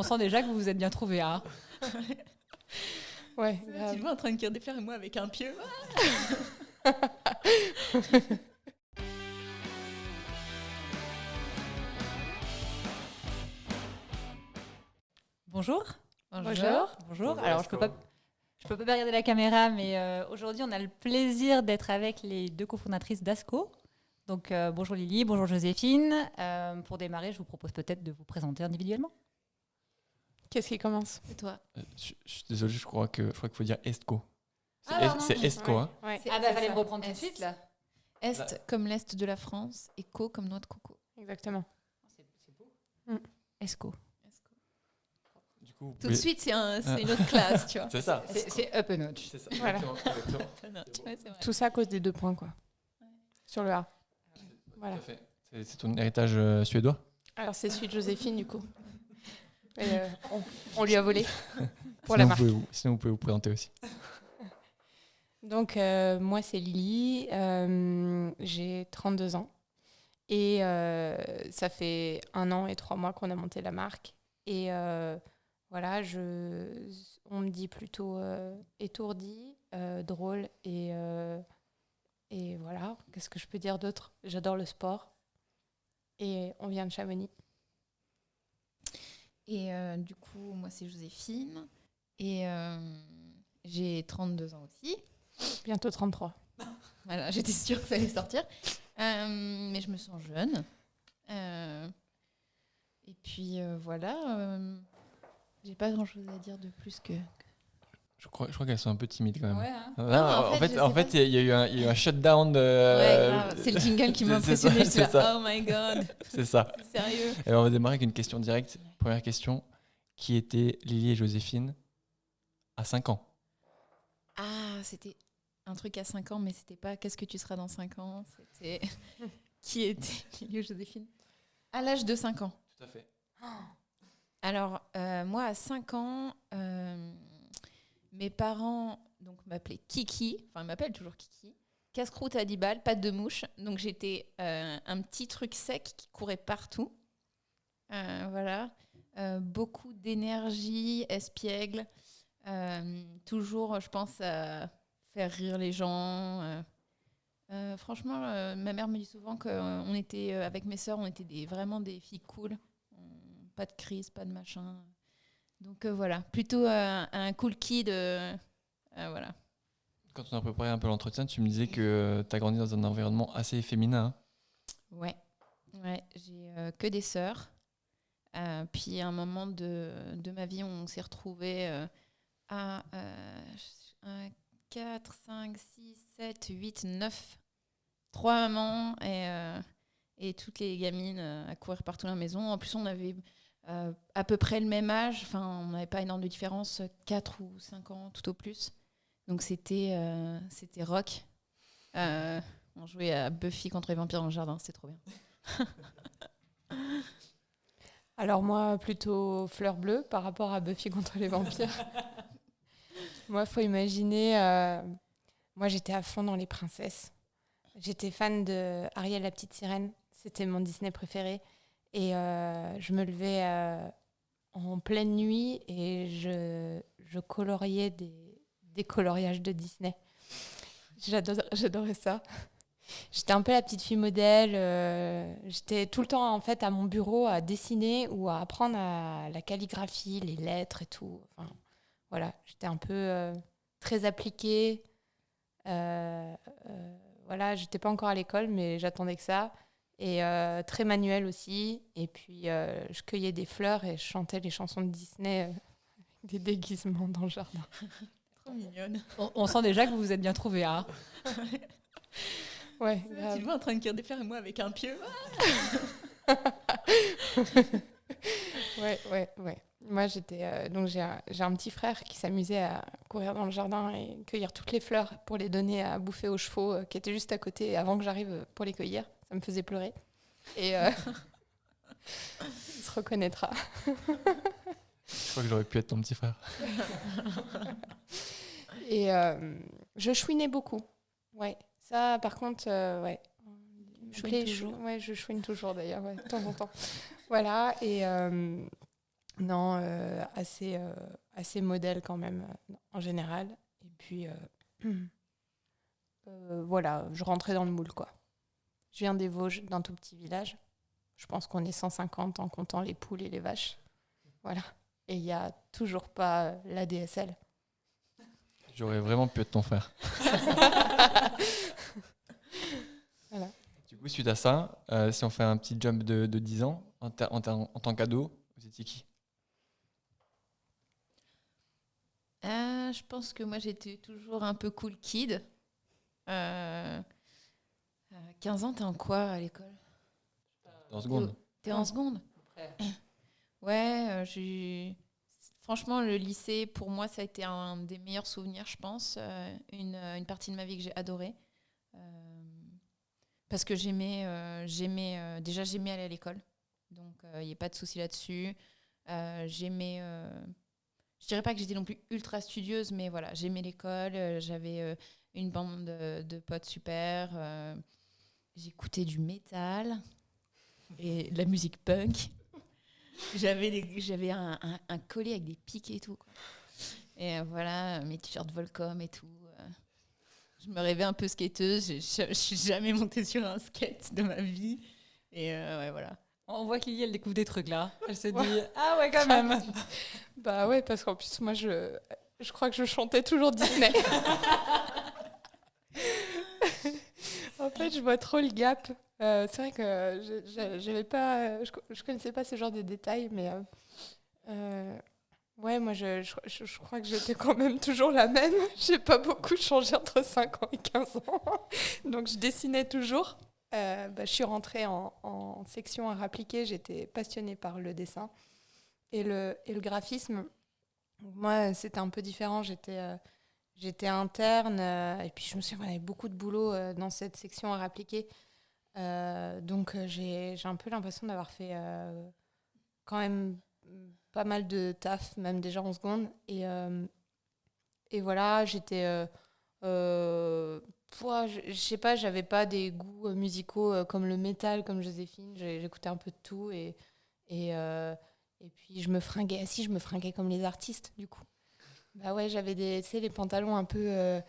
sent déjà que vous vous êtes bien trouvés. Hein. Ouais. Tu le vois en train de cueillir des fleurs et moi avec un pieu. Bonjour. Bonjour. Bonjour. Alors, je peux pas regarder la caméra, mais aujourd'hui, on a le plaisir d'être avec les deux cofondatrices d'Asco. Donc, bonjour Lily, bonjour Joséphine. Pour démarrer, je vous propose peut-être de vous présenter individuellement. Qu'est-ce qui commence? Et toi? Je suis désolé, je crois qu'il faut dire Estco. C'est non. Estco, hein. Ouais. Fallait me reprendre tout de suite, là. Est comme l'Est de la France et co comme noix de coco. Exactement. C'est beau. Esco. Du coup, vous Tout de pouvez- suite, c'est une autre classe, tu vois. C'est ça. C'est up a notch. C'est ça. Voilà. Exactement. Ouais, c'est vrai. Tout ça à cause des 2 points, quoi. Sur le A. Voilà. Tout à fait. C'est ton héritage suédois. Alors, c'est celui de Joséphine, du coup. Et, on lui a volé pour Sinon, la marque. Sinon, vous pouvez vous présenter aussi. Donc, moi, c'est Lily. J'ai 32 ans. Et ça fait 1 an et 3 mois qu'on a monté la marque. Et voilà, on me dit plutôt étourdie, drôle. Et voilà, qu'est-ce que je peux dire d'autre? J'adore le sport. Et on vient de Chamonix. Et du coup, moi, c'est Joséphine. Et j'ai 32 ans aussi. Bientôt 33. Voilà, j'étais sûre que ça allait sortir. Mais je me sens jeune. Et puis voilà. J'ai pas grand-chose à dire de plus que... Je crois qu'elles sont un peu timides quand même. Ouais, hein. Là, Non, en fait, il y a eu un shutdown de. Ouais, grave. C'est le jingle qui m'a c'est ça, impressionné. c'est ça. Oh my god, C'est ça. c'est sérieux. Et on va démarrer avec une question directe. Première question. Qui étaient Lily et Joséphine à 5 ans? Ah, c'était un truc à 5 ans, mais c'était pas qu'est-ce que tu seras dans 5 ans. C'était qui était Lily et Joséphine à l'âge de 5 ans. Tout à fait. Alors, moi, à 5 ans, mes parents m'appelaient Kiki, enfin, ils m'appellent toujours Kiki, casse-croûte à 10 balles, pâte de mouche. Donc, j'étais un petit truc sec qui courait partout. Voilà. Beaucoup d'énergie, espiègle. Toujours, je pense, à faire rire les gens. Franchement, ma mère me dit souvent qu'on était, avec mes sœurs, on était vraiment des filles cool. Pas de crise, pas de machin. Donc voilà, plutôt un cool kid. Voilà. Quand on a préparé un peu l'entretien, tu me disais que tu as grandi dans un environnement assez féminin. Hein. Ouais, j'ai que des sœurs. Puis à un moment de ma vie, on s'est retrouvés à 4, 5, 6, 7, 8, 9. 3 mamans et toutes les gamines à courir partout dans la maison. En plus, on avait à peu près le même âge. Enfin, on n'avait pas énorme de différence, 4 ou 5 ans tout au plus. Donc c'était rock. On jouait à Buffy contre les vampires dans le jardin, c'était trop bien. Alors moi, plutôt fleur bleue par rapport à Buffy contre les vampires. Moi, il faut imaginer... moi, j'étais à fond dans les princesses. J'étais fan de Ariel la petite sirène. C'était mon Disney préféré. Et je me levais en pleine nuit et je coloriais des coloriages de Disney. J'adorais ça. J'étais un peu la petite fille modèle. J'étais tout le temps en fait à mon bureau à dessiner ou à apprendre à la calligraphie, les lettres et tout. Enfin, voilà, j'étais un peu très appliquée. Voilà, j'étais pas encore à l'école, mais j'attendais que ça. Et très manuelle aussi. Et puis, je cueillais des fleurs et je chantais les chansons de Disney avec des déguisements dans le jardin. Trop mignonne. On sent déjà que vous vous êtes bien trouvés. Hein. Ouais, Tu le vois en train de cueillir des fleurs et moi avec un pieu. ouais. Moi, j'étais donc j'ai un petit frère qui s'amusait à courir dans le jardin et cueillir toutes les fleurs pour les donner à bouffer aux chevaux qui étaient juste à côté avant que j'arrive pour les cueillir. Ça me faisait pleurer. Et il se reconnaîtra. Je crois que j'aurais pu être ton petit frère. Et je chouinais beaucoup. Ouais. Ça, par contre, ouais. Chouine toujours. Ouais, je chouine toujours d'ailleurs, ouais, de temps en temps. Voilà. Et Non, assez modèle quand même, en général. Et puis, voilà, je rentrais dans le moule, quoi. Je viens des Vosges, d'un tout petit village. Je pense qu'on est 150 en comptant les poules et les vaches. Voilà. Et il n'y a toujours pas la DSL. J'aurais vraiment pu être ton frère. Voilà. Du coup, suite à ça, si on fait un petit jump de 10 ans, en tant qu'ado, vous étiez qui? Je pense que moi, j'étais toujours un peu cool kid. À 15 ans, t'es en quoi à l'école? Dans seconde. T'es en seconde? Ouais, franchement, le lycée, pour moi, ça a été un des meilleurs souvenirs, je pense. Une partie de ma vie que j'ai adorée. Parce que déjà, j'aimais aller à l'école. Donc, il n'y a pas de souci là-dessus. J'aimais... je dirais pas que j'étais non plus ultra studieuse, mais voilà, j'aimais l'école. J'avais une bande de potes super. J'écoutais du métal et de la musique punk. J'avais un collier avec des pics et tout, quoi. Et voilà, mes t-shirts Volcom et tout. Je me rêvais un peu skateuse. Je suis jamais montée sur un skate de ma vie. Et ouais, voilà. On voit que Lily, elle découvre des trucs là. Elle se dit ah ouais, quand même. Bah ouais, parce qu'en plus, moi, je crois que je chantais toujours Disney. En fait, je vois trop le gap. C'est vrai que j'avais pas, je connaissais pas ce genre de détails, mais ouais, moi, je crois que j'étais quand même toujours la même. J'ai pas beaucoup changé entre 5 ans et 15 ans. Donc, je dessinais toujours. Je suis rentrée en section art appliqué. J'étais passionnée par le dessin et le graphisme. Moi, c'était un peu différent. J'étais interne et puis je me souviens qu'on avait beaucoup de boulot dans cette section art appliqué. Donc, j'ai un peu l'impression d'avoir fait quand même pas mal de taf, même déjà en seconde. Et voilà, j'étais... je sais pas, j'avais pas des goûts musicaux comme le métal, comme Joséphine. J'écoutais un peu de tout et puis je me fringuais. Si, je me fringuais comme les artistes, du coup. Bah ouais, j'avais tu sais, les pantalons un peu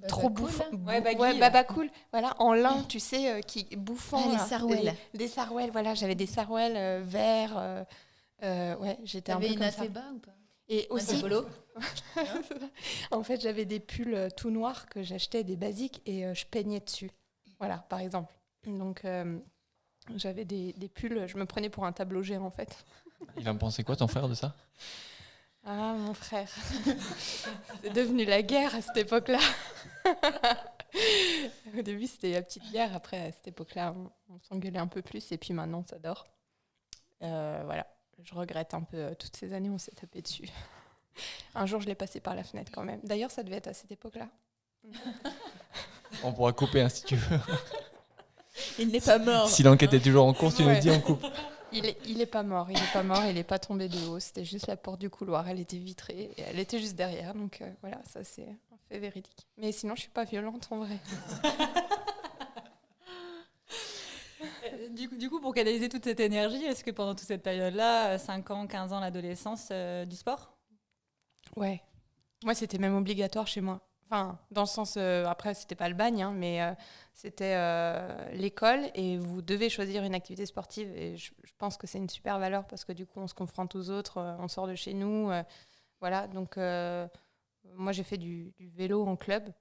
trop bouffants. Ouais, baggy. Ouais, baba cool. Voilà, en lin, tu sais, qui bouffant. Ah, les là. sarouels. Les sarouels, voilà, j'avais des sarouels verts. Ouais, j'étais un peu T'avais une comme ça. Athéba ou pas? Et aussi, Polo. en fait, j'avais des pulls tout noirs que j'achetais des basiques et je peignais dessus. Voilà, par exemple. Donc, j'avais des pulls, je me prenais pour un tableau géant, en fait. Il va me penser quoi, ton frère, de ça? Ah, mon frère. C'est devenu la guerre à cette époque-là. Au début, c'était la petite guerre. Après, à cette époque-là, on s'engueulait un peu plus. Et puis maintenant, ça dort. Voilà. Je regrette un peu toutes ces années où on s'est tapé dessus. Un jour, je l'ai passé par la fenêtre quand même. D'ailleurs, ça devait être à cette époque-là. On pourra couper si tu veux. Il n'est pas mort. Si l'enquête est toujours en cours, tu nous Ouais. dis, on coupe. Il est pas mort. Il est pas mort. Il est pas tombé de haut. C'était juste la porte du couloir. Elle était vitrée et elle était juste derrière. Donc voilà, ça c'est un fait véridique. Mais sinon, je suis pas violente en vrai. Du coup, pour canaliser toute cette énergie, est-ce que pendant toute cette période-là, 5 ans, 15 ans, l'adolescence, du sport? Ouais. Moi, c'était même obligatoire chez moi. Enfin, dans le sens, après, c'était pas le bagne, hein, mais c'était l'école et vous devez choisir une activité sportive. Et je pense que c'est une super valeur parce que du coup, on se confronte aux autres, on sort de chez nous. Voilà, donc moi, j'ai fait du vélo en club.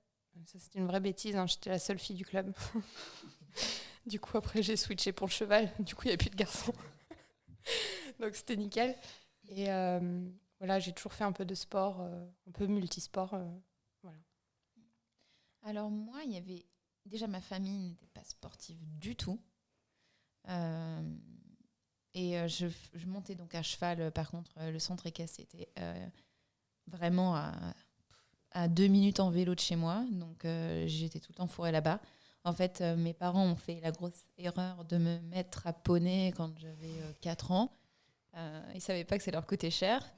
Ça, c'était une vraie bêtise, hein, j'étais la seule fille du club. Du coup, après, j'ai switché pour le cheval. Du coup, il n'y avait plus de garçons. Donc, c'était nickel. Et voilà, j'ai toujours fait un peu de sport, un peu multisport. Voilà. Alors moi, il y avait... Déjà, ma famille n'était pas sportive du tout. Je montais donc à cheval. Par contre, le centre équestre était vraiment à 2 minutes en vélo de chez moi. Donc, j'étais tout le temps fourrée là-bas. En fait, mes parents ont fait la grosse erreur de me mettre à poney quand j'avais 4 ans. Ils ne savaient pas que ça leur coûtait cher.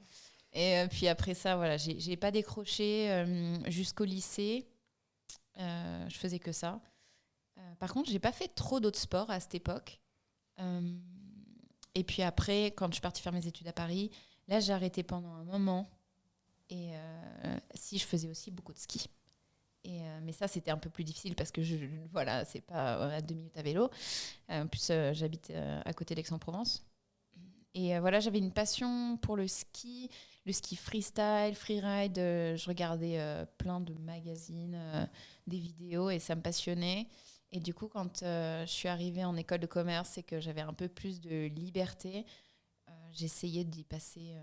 Et puis après ça, voilà, j'ai pas décroché jusqu'au lycée. Je faisais que ça. Par contre, j'ai pas fait trop d'autres sports à cette époque. Et puis après, quand je suis partie faire mes études à Paris, là, j'ai arrêté pendant un moment. Et si je faisais aussi beaucoup de ski. Mais ça, c'était un peu plus difficile parce que voilà, c'est pas à 2 minutes à vélo. En plus, j'habite à côté d'Aix-en-Provence. Et voilà, j'avais une passion pour le ski freestyle, freeride. Je regardais plein de magazines, des vidéos et ça me passionnait. Et du coup, quand je suis arrivée en école de commerce et que j'avais un peu plus de liberté, j'essayais d'y passer.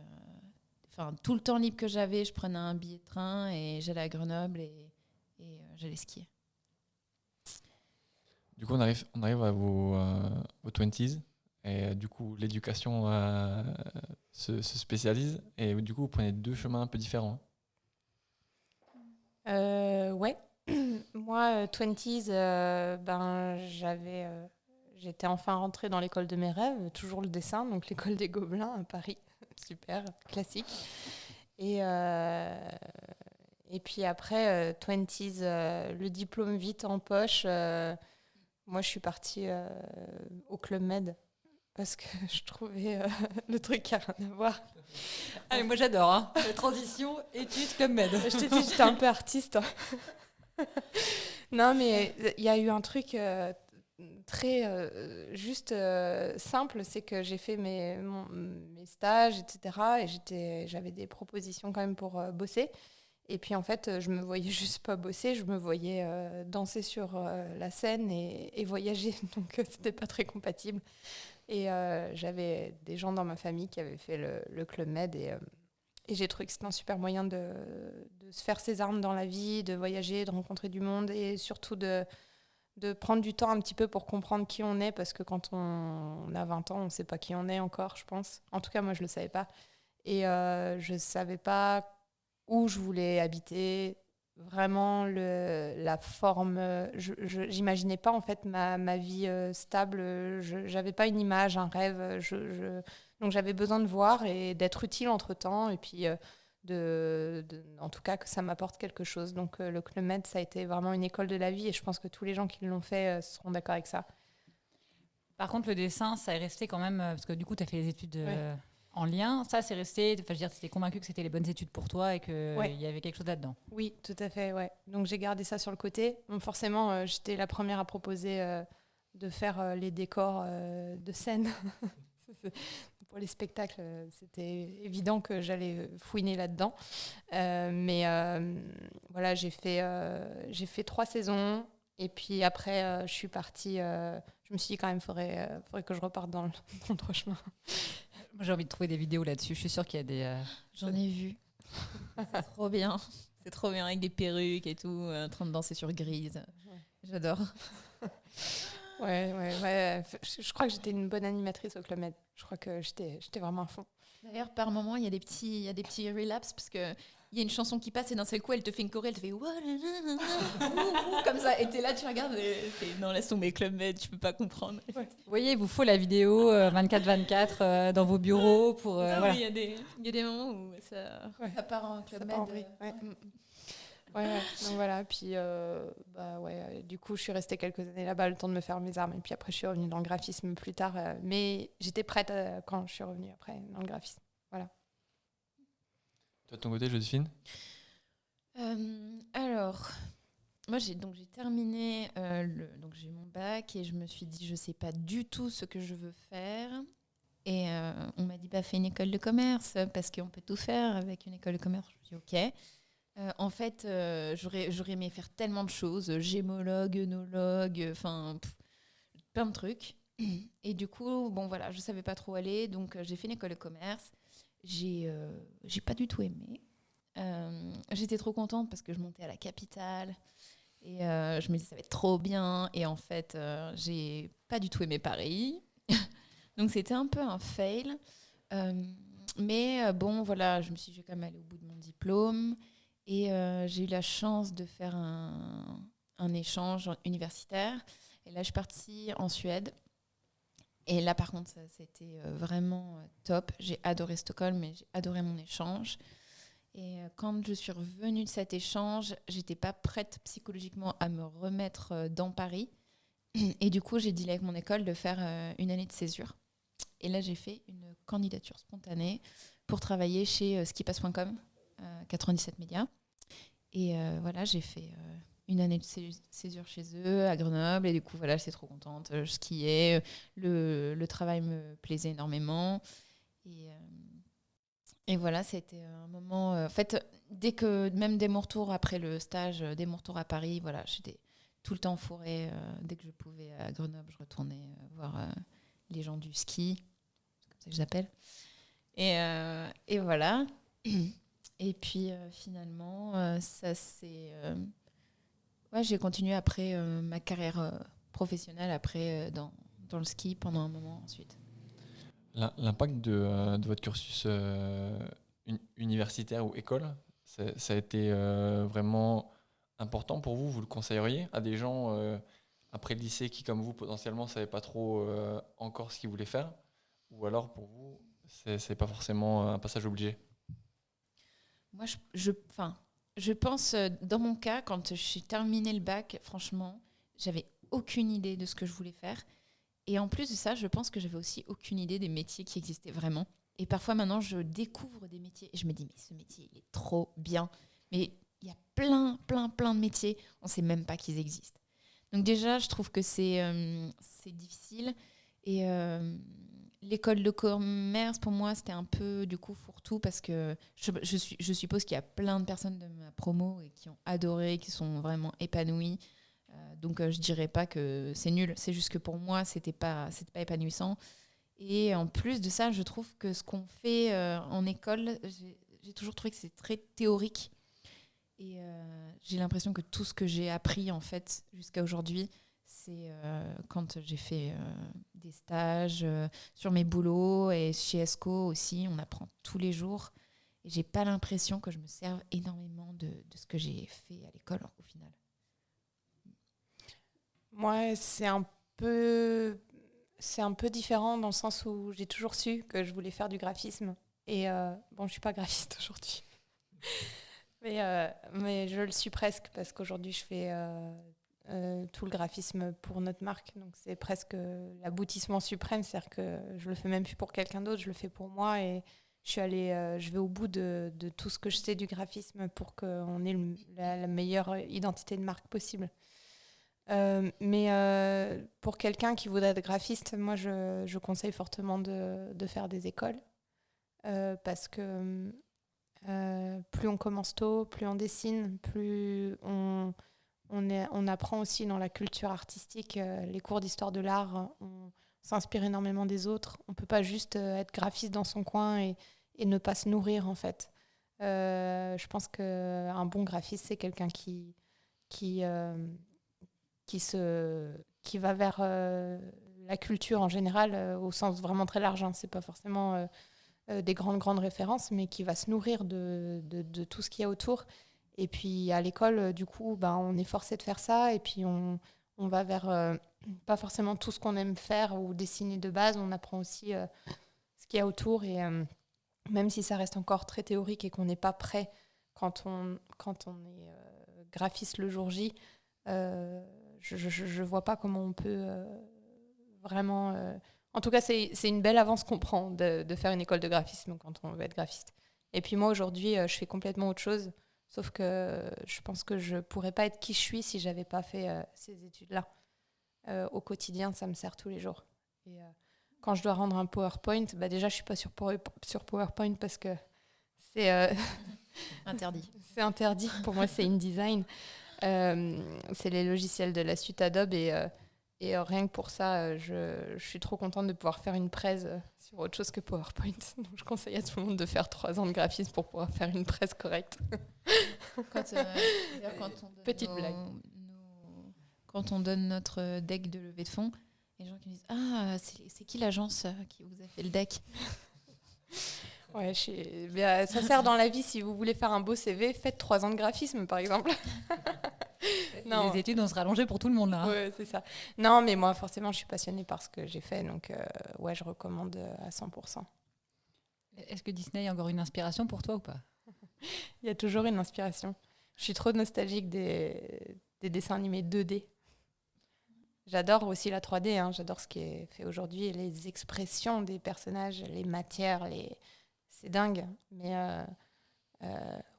Tout le temps libre que j'avais, je prenais un billet de train et j'allais à Grenoble et j'allais skier. Du coup, on arrive à vos 20s. Et du coup, l'éducation se spécialise. Et du coup, vous prenez 2 chemins un peu différents. Ouais. Moi, 20s, j'étais enfin rentrée dans l'école de mes rêves, toujours le dessin, donc l'école des Gobelins à Paris. Super, classique. Et puis après, 20s, le diplôme vite en poche. Moi, je suis partie au Club Med parce que je trouvais le truc qui n'a rien à voir. Ah, mais moi j'adore, hein. Transition, études, Club Med. Je t'ai dit, j'étais un peu artiste. Non, mais il y a eu un truc très juste simple, c'est que j'ai fait mes stages, etc. Et j'avais des propositions quand même pour bosser. Et puis en fait, je me voyais juste pas bosser, je me voyais danser sur la scène et voyager. Donc c'était pas très compatible. Et j'avais des gens dans ma famille qui avaient fait le Club Med et j'ai trouvé que c'était un super moyen de se faire ses armes dans la vie, de voyager, de rencontrer du monde et surtout de prendre du temps un petit peu pour comprendre qui on est, parce que quand on a 20 ans, on ne sait pas qui on est encore, je pense. En tout cas, moi, je ne le savais pas. Et je ne savais pas où je voulais habiter, vraiment la forme. Je n'imaginais pas, en fait, ma vie stable. Je n'avais pas une image, un rêve. Donc, j'avais besoin de voir et d'être utile entre-temps. Et puis, en tout cas, que ça m'apporte quelque chose. Donc, le Club Med, ça a été vraiment une école de la vie. Et je pense que tous les gens qui l'ont fait seront d'accord avec ça. Par contre, le dessin, ça est resté quand même, parce que du coup, tu as fait les études Ouais. en lien. Ça, c'est resté, enfin, je veux dire, tu étais convaincu que c'était les bonnes études pour toi et qu'il Ouais. y avait quelque chose là-dedans. Oui, tout à fait, ouais. Donc j'ai gardé ça sur le côté. Bon, forcément, j'étais la première à proposer de faire les décors de scène. Pour les spectacles, c'était évident que j'allais fouiner là-dedans. Mais voilà, j'ai fait 3 saisons. Et puis après, je suis partie. Je me suis dit quand même, faudrait que je reparte dans le droit chemin. Moi, j'ai envie de trouver des vidéos là-dessus. Je suis sûre qu'il y a des... J'en ai vu. C'est trop bien. C'est trop bien avec des perruques et tout, en train de danser sur grise. Ouais. J'adore. Ouais. Je crois que j'étais une bonne animatrice au Club Med. Je crois que j'étais vraiment à fond. D'ailleurs, par moment, il y a des petits relapses parce que il y a une chanson qui passe et d'un seul coup, elle te fait une choré, elle te fait comme ça. Et t'es là, tu regardes et fais non, laisse tomber Club Med, tu peux pas comprendre. Ouais. Vous voyez, il vous faut la vidéo 24/24 dans vos bureaux pour... Non, voilà. mais il y a des moments où ça part en Club Ça Med. part en vrille, ouais. Ouais. Donc voilà, puis du coup, je suis restée quelques années là-bas, le temps de me faire mes armes. Et puis après, je suis revenue dans le graphisme plus tard. Mais j'étais prête quand je suis revenue après dans le graphisme. Voilà. Toi, de ton côté, Joséphine? Alors, moi, j'ai terminé, donc j'ai mon bac et je me suis dit, je sais pas du tout ce que je veux faire. Et on m'a dit, fais une école de commerce parce qu'on peut tout faire avec une école de commerce. Je me suis dit, ok. En fait, j'aurais aimé faire tellement de choses, gémologue, œnologue, plein de trucs. Et du coup, bon voilà, je savais pas trop où aller, donc j'ai fait une école de commerce. J'ai pas du tout aimé. J'étais trop contente parce que je montais à la capitale et je me disais ça va être trop bien. Et en fait, j'ai pas du tout aimé Paris. Donc c'était un peu un fail. Mais bon, voilà, je me suis dit, je vais quand même aller au bout de mon diplôme. Et j'ai eu la chance de faire un échange universitaire. Et là, je suis partie en Suède. Et là, par contre, c'était vraiment top. J'ai adoré Stockholm, mais j'ai adoré mon échange. Et quand je suis revenue de cet échange, j'étais pas prête psychologiquement à me remettre dans Paris. Et du coup, j'ai dealé avec mon école de faire une année de césure. Et là, j'ai fait une candidature spontanée pour travailler chez skipass.com, 97 médias. Et voilà, j'ai fait une année de césure chez eux à Grenoble. Et du coup, voilà, j'étais trop contente. Je skiais. Le travail me plaisait énormément. Et voilà, c'était un moment... en fait, même dès mon retour après le stage, dès mon retour à Paris, voilà, j'étais tout le temps fourrée. Dès que je pouvais à Grenoble, je retournais voir les gens du ski. C'est comme ça que je les appelle. Et voilà. Et puis finalement, ça c'est... ouais, j'ai continué après ma carrière professionnelle après dans le ski pendant un moment ensuite. L'impact de votre cursus universitaire ou école, ça a été vraiment important pour vous? Vous le conseilleriez à des gens après le lycée qui, comme vous, potentiellement, ne savaient pas trop encore ce qu'ils voulaient faire? Ou alors, pour vous, c'est pas forcément un passage obligé? Moi, je pense, dans mon cas, quand j'ai terminé le bac, franchement, j'avais aucune idée de ce que je voulais faire. Et en plus de ça, je pense que j'avais aussi aucune idée des métiers qui existaient vraiment. Et parfois, maintenant, je découvre des métiers et je me dis, mais ce métier, il est trop bien. Mais il y a plein de métiers, on ne sait même pas qu'ils existent. Donc déjà, je trouve que c'est difficile. Et l'école de commerce, pour moi, c'était un peu, du coup, fourre-tout parce que je suppose qu'il y a plein de personnes de ma promo et qui ont adoré, qui sont vraiment épanouies. Donc je dirais pas que c'est nul, c'est juste que pour moi c'était pas épanouissant. Et en plus de ça, je trouve que ce qu'on fait en école, j'ai toujours trouvé que c'est très théorique. Et j'ai l'impression que tout ce que j'ai appris en fait jusqu'à aujourd'hui, c'est quand j'ai fait des stages sur mes boulots et chez ESCO aussi, on apprend tous les jours. Et j'ai pas l'impression que je me serve énormément de ce que j'ai fait à l'école au final. Moi, c'est un peu différent dans le sens où j'ai toujours su que je voulais faire du graphisme. Et bon, je suis pas graphiste aujourd'hui. Mais je le suis presque parce qu'aujourd'hui, je fais tout le graphisme pour notre marque. Donc, c'est presque l'aboutissement suprême. C'est-à-dire que je le fais même plus pour quelqu'un d'autre, je le fais pour moi. Et je vais au bout de tout ce que je sais du graphisme pour qu'on ait la meilleure identité de marque possible. Mais pour quelqu'un qui voudrait être graphiste, moi, je conseille fortement de faire des écoles parce que plus on commence tôt, plus on dessine, plus on apprend aussi dans la culture artistique, les cours d'histoire de l'art, on s'inspire énormément des autres. On ne peut pas juste être graphiste dans son coin et ne pas se nourrir, en fait. Je pense qu'un bon graphiste, c'est quelqu'un qui va vers la culture en général, au sens vraiment très large. Hein. Ce n'est pas forcément des grandes références, mais qui va se nourrir de tout ce qu'il y a autour. Et puis à l'école, du coup, on est forcé de faire ça. Et puis on va vers pas forcément tout ce qu'on aime faire ou dessiner de base. On apprend aussi ce qu'il y a autour. Et même si ça reste encore très théorique et qu'on n'est pas prêt quand on est graphiste le jour J, je vois pas comment on peut vraiment... En tout cas, c'est une belle avance qu'on prend de faire une école de graphisme quand on veut être graphiste. Et puis moi, aujourd'hui, je fais complètement autre chose. Sauf que je pense que je pourrais pas être qui je suis si j'avais pas fait ces études-là. Au quotidien, ça me sert tous les jours. Et quand je dois rendre un PowerPoint, déjà, je suis pas sur PowerPoint parce que c'est... Interdit. C'est interdit. Pour moi, c'est InDesign. C'est les logiciels de la suite Adobe et rien que pour ça, je suis trop contente de pouvoir faire une presse sur autre chose que PowerPoint. Donc je conseille à tout le monde de faire 3 ans de graphisme pour pouvoir faire une presse correcte. Petite blague. Quand on donne notre deck de levée de fonds, il y a des gens qui me disent « Ah, c'est qui l'agence qui vous a fait le deck ?» Ouais, ça sert dans la vie. Si vous voulez faire un beau CV, faites 3 ans de graphisme, par exemple. Non. Les études vont se rallonger pour tout le monde, là. Ouais, c'est ça. Non, mais moi, forcément, je suis passionnée par ce que j'ai fait. Donc, ouais, je recommande à 100%. Est-ce que Disney est encore une inspiration pour toi ou pas? Il y a toujours une inspiration. Je suis trop nostalgique des dessins animés 2D. J'adore aussi la 3D, hein, j'adore ce qui est fait aujourd'hui, les expressions des personnages, les matières, c'est dingue. Mais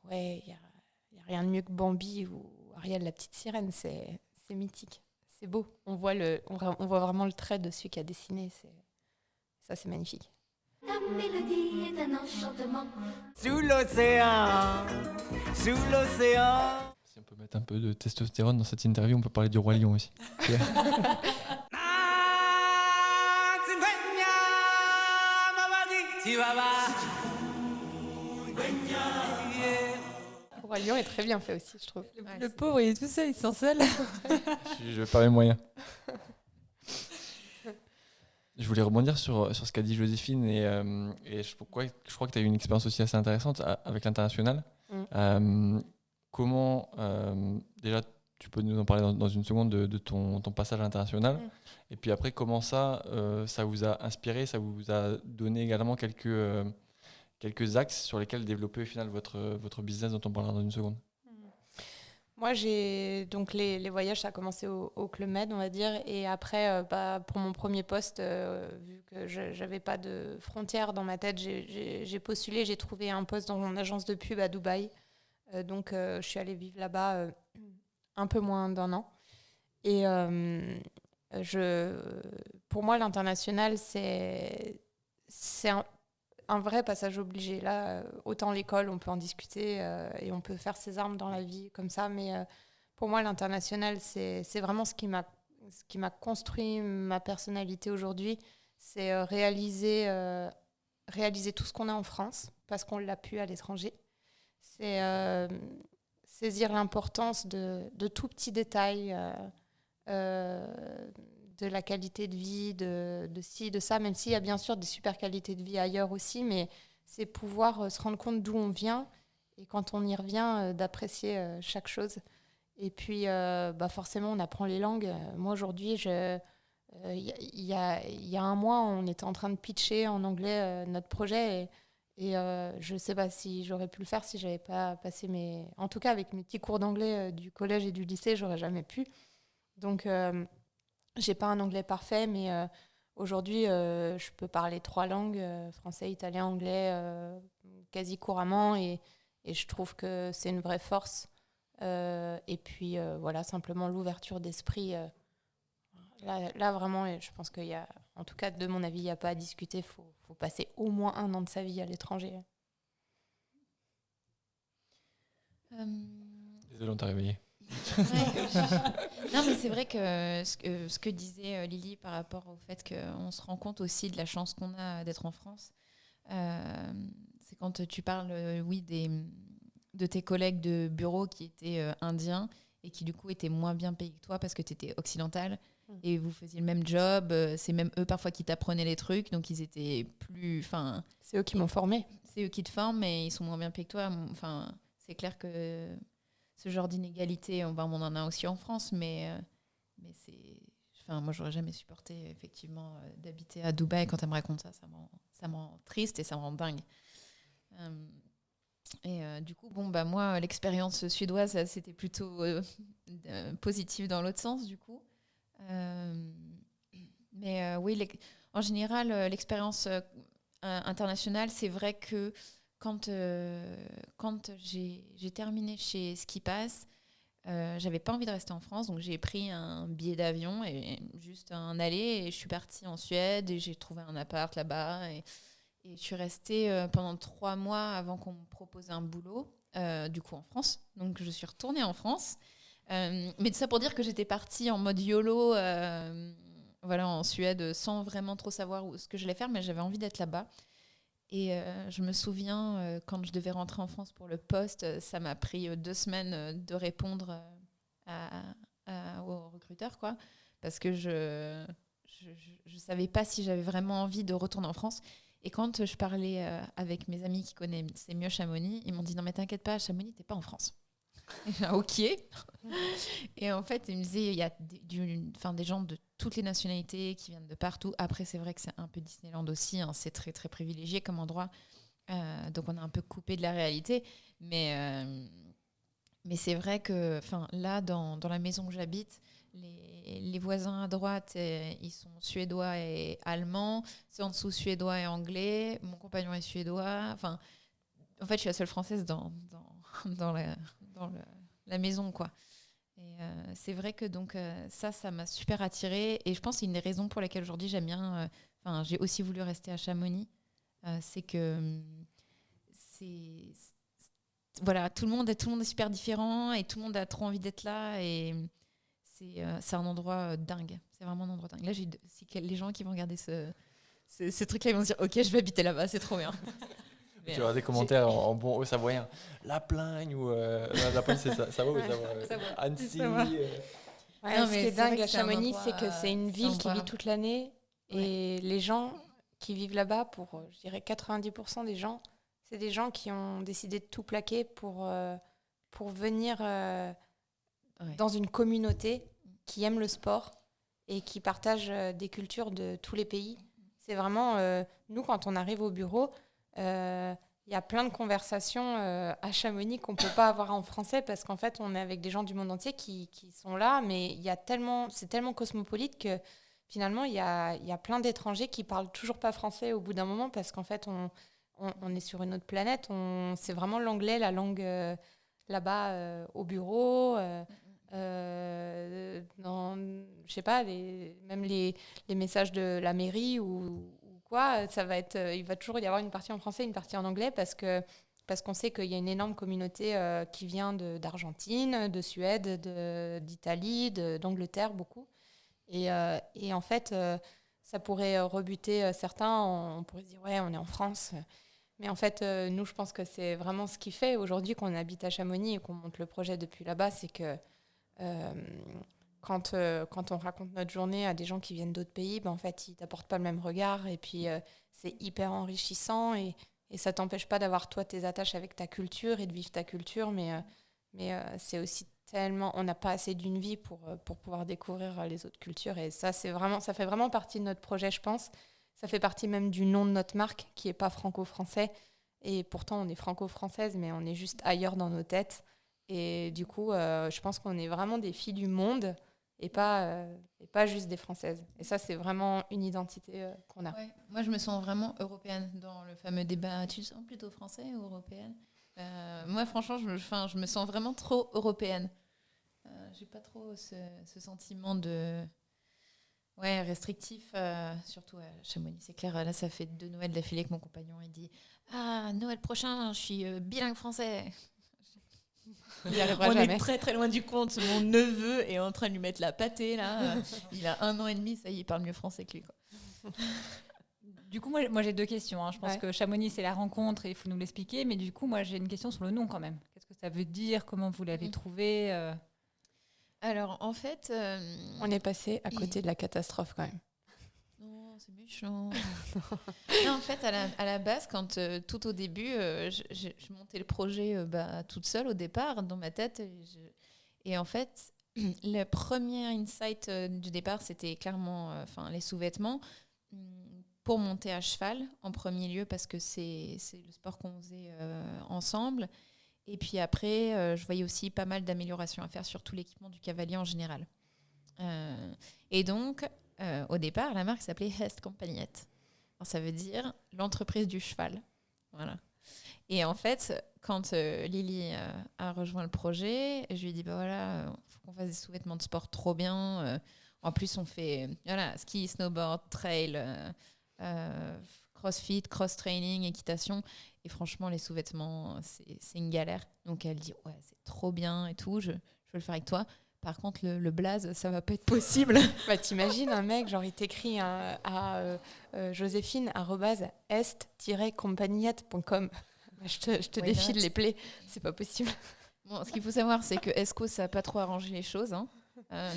ouais, il y a rien de mieux que Bambi ou Ariel, la petite sirène, c'est mythique. C'est beau. On voit vraiment le trait de celui qui a dessiné. Ça, c'est magnifique. Ta mélodie est un enchantement. Sous l'océan, sous l'océan. Si on peut mettre un peu de testostérone dans cette interview, on peut parler du Roi Lion aussi. Le Roi Lion est très bien fait aussi, je trouve. Le pauvre, il est tout seul, il se sent seul. Je vais faire les moyens. Je voulais rebondir sur ce qu'a dit Joséphine et je crois que tu as eu une expérience aussi assez intéressante avec l'international. Comment, déjà, tu peux nous en parler dans une seconde de ton passage à l'international et puis après, comment ça vous a inspiré, ça vous a donné également quelques axes sur lesquels développer au final votre business dont on parlera dans une seconde. Moi, donc les voyages, ça a commencé au Club Med, on va dire. Et après, pour mon premier poste, vu que je n'avais pas de frontières dans ma tête, j'ai postulé, j'ai trouvé un poste dans mon agence de pub à Dubaï. Donc, je suis allée vivre là-bas un peu moins d'1 an. Et pour moi, l'international, c'est un vrai passage obligé. Là, autant l'école, on peut en discuter et on peut faire ses armes dans la vie comme ça. Mais pour moi, l'international, c'est vraiment ce qui m'a construit ma personnalité aujourd'hui. C'est réaliser tout ce qu'on a en France parce qu'on l'a pu à l'étranger. C'est saisir l'importance de tout petits détails, de la qualité de vie, de ci, de ça, même s'il y a bien sûr des super qualités de vie ailleurs aussi, mais c'est pouvoir se rendre compte d'où on vient et quand on y revient, d'apprécier chaque chose. Et puis, forcément, on apprend les langues. Moi, aujourd'hui, il y a 1 mois, on était en train de pitcher en anglais notre projet et je ne sais pas si j'aurais pu le faire si je n'avais pas passé En tout cas, avec mes petits cours d'anglais du collège et du lycée, je n'aurais jamais pu. Donc, j'ai pas un anglais parfait, mais aujourd'hui, je peux parler 3 langues, français, italien, anglais, quasi couramment. Et je trouve que c'est une vraie force. Et puis, voilà, simplement l'ouverture d'esprit. Là, vraiment, je pense qu'il y a, en tout cas, de mon avis, il n'y a pas à discuter. Il faut passer au moins 1 an de sa vie à l'étranger. Désolé, on t'a réveillé. Non, mais c'est vrai que ce que disait Lily par rapport au fait qu'on se rend compte aussi de la chance qu'on a d'être en France, c'est quand tu parles, oui, de tes collègues de bureau qui étaient indiens et qui du coup étaient moins bien payés que toi parce que tu étais occidentale et vous faisiez le même job, c'est même eux parfois qui t'apprenaient les trucs, donc ils étaient plus... C'est eux qui m'ont formée. C'est eux qui te forment, mais ils sont moins bien payés que toi. Enfin, c'est clair que ce genre d'inégalité, on en a aussi en France, mais c'est... Enfin, moi, j'aurais jamais supporté, effectivement, d'habiter à Dubaï. Quand elle me raconte ça, ça me rend triste et ça me rend dingue. Du coup, moi, l'expérience suédoise, c'était plutôt positive dans l'autre sens, du coup. Oui, en général, l'expérience internationale, c'est vrai que quand j'ai terminé chez Ski Pass, j'avais pas envie de rester en France, donc j'ai pris un billet d'avion et juste un aller et je suis partie en Suède et j'ai trouvé un appart là-bas et je suis restée pendant 3 mois avant qu'on me propose un boulot, du coup en France. Donc je suis retournée en France, mais tout ça pour dire que j'étais partie en mode YOLO, en Suède, sans vraiment trop savoir ce que j'allais faire, mais j'avais envie d'être là-bas. Et je me souviens, quand je devais rentrer en France pour le poste, ça m'a pris 2 semaines de répondre aux recruteurs, quoi, parce que je savais pas si j'avais vraiment envie de retourner en France. Et quand je parlais avec mes amis qui connaissaient mieux Chamonix, ils m'ont dit « Non mais t'inquiète pas, Chamonix, t'es pas en France ». Et j'ai dit « Ok ». Et en fait, ils me disaient « Il y a des gens de toutes les nationalités qui viennent de partout ». Après, c'est vrai que c'est un peu Disneyland aussi, hein, c'est très très privilégié comme endroit. Donc on est un peu coupé de la réalité. Mais c'est vrai que là, dans la maison où j'habite, les voisins à droite, ils sont suédois et allemands. C'est en dessous suédois et anglais. Mon compagnon est suédois. Enfin, en fait, je suis la seule française dans la maison, quoi. Et c'est vrai que donc ça m'a super attirée. Et je pense que c'est une des raisons pour lesquelles aujourd'hui j'aime bien. J'ai aussi voulu rester à Chamonix. C'est que voilà, tout le monde est super différent et tout le monde a trop envie d'être là. Et c'est un endroit dingue. C'est vraiment un endroit dingue. Là, les gens qui vont regarder ce truc-là, ils vont se dire « Ok, je vais habiter là-bas, c'est trop bien. » Tu auras des commentaires en bon haut savoyen. La Plagne ou la Plagne, c'est ça va ou ça va Annecy. Ouais, Non, ce mais qui est c'est dingue vrai à que c'est un Chamonix, endroit, c'est que c'est une ville qui sympa. vit toute l'année. Et les gens qui vivent là-bas, pour, je dirais, 90% des gens, c'est des gens qui ont décidé de tout plaquer pour venir dans une communauté qui aime le sport et qui partage des cultures de tous les pays. C'est vraiment, nous, quand on arrive au bureau, il y a plein de conversations à Chamonix qu'on ne peut pas avoir en français parce qu'en fait, on est avec des gens du monde entier qui sont là, mais c'est tellement cosmopolite que finalement, il y a plein d'étrangers qui parlent toujours pas français au bout d'un moment parce qu'en fait, on est sur une autre planète. C'est vraiment l'anglais, la langue là-bas au bureau. Je sais pas, même les messages de la mairie ou quoi, il va toujours y avoir une partie en français, une partie en anglais parce qu'on sait qu'il y a une énorme communauté qui vient d'Argentine, de Suède, d'Italie, d'Angleterre, beaucoup. Et en fait, ça pourrait rebuter certains. On pourrait se dire, ouais, on est en France. Mais en fait, nous, je pense que c'est vraiment ce qui fait aujourd'hui qu'on habite à Chamonix et qu'on monte le projet depuis là-bas, c'est que quand on raconte notre journée à des gens qui viennent d'autres pays, en fait, ils t'apportent pas le même regard. Et puis, c'est hyper enrichissant. Et ça t'empêche pas d'avoir, toi, tes attaches avec ta culture et de vivre ta culture. Mais c'est aussi tellement... On n'a pas assez d'une vie pour pouvoir découvrir les autres cultures. Et ça, ça fait vraiment partie de notre projet, je pense. Ça fait partie même du nom de notre marque, qui n'est pas franco-français. Et pourtant, on est franco-française, mais on est juste ailleurs dans nos têtes. Et du coup, je pense qu'on est vraiment des filles du monde et pas juste des Françaises. Et ça, c'est vraiment une identité qu'on a. Ouais. Moi, je me sens vraiment européenne dans le fameux débat. Tu te sens plutôt français ou européenne ? Moi, franchement, je me sens vraiment trop européenne. J'ai pas trop ce sentiment de... Ouais, restrictif, surtout à Chamonix. C'est clair, là, ça fait 2 Noëls d'affilée que mon compagnon il dit « Ah, Noël prochain, je suis bilingue français !» Il n'y arrivera On jamais. est très très loin du compte. Mon neveu est en train de lui mettre la pâtée là. Il a 1 an et demi, ça y est, il parle mieux français que lui, quoi. Du coup, moi j'ai 2 questions. Hein. Je pense que Chamonix, c'est la rencontre et il faut nous l'expliquer. Mais du coup, moi, j'ai une question sur le nom quand même. Qu'est-ce que ça veut dire ? Comment vous l'avez trouvé Alors, en fait... On est passé à côté de la catastrophe quand même. Non, c'est méchant. Non, en fait, à la base, quand tout au début, je montais le projet toute seule au départ, dans ma tête. Et en fait, le premier insight du départ, c'était clairement les sous-vêtements pour monter à cheval, en premier lieu, parce que c'est le sport qu'on faisait ensemble. Et puis après, je voyais aussi pas mal d'améliorations à faire sur tout l'équipement du cavalier en général. Et donc... au départ, la marque s'appelait Hest Compagnette. Alors, ça veut dire l'entreprise du cheval. Voilà. Et en fait, quand Lily a rejoint le projet, je lui ai dit voilà, faut qu'on fasse des sous-vêtements de sport trop bien. En plus, on fait ski, snowboard, trail, crossfit, cross-training, équitation. Et franchement, les sous-vêtements, c'est une galère. Donc, elle dit ouais, c'est trop bien et tout, je veux le faire avec toi. Par contre, le blaze, ça va pas être possible. T'imagines un mec, genre il t'écrit à Joséphine @est-compagnette.com. Je te défie de les plaies, c'est pas possible. Bon, ce qu'il faut savoir, c'est que Esco, ça n'a pas trop arrangé les choses. Hein.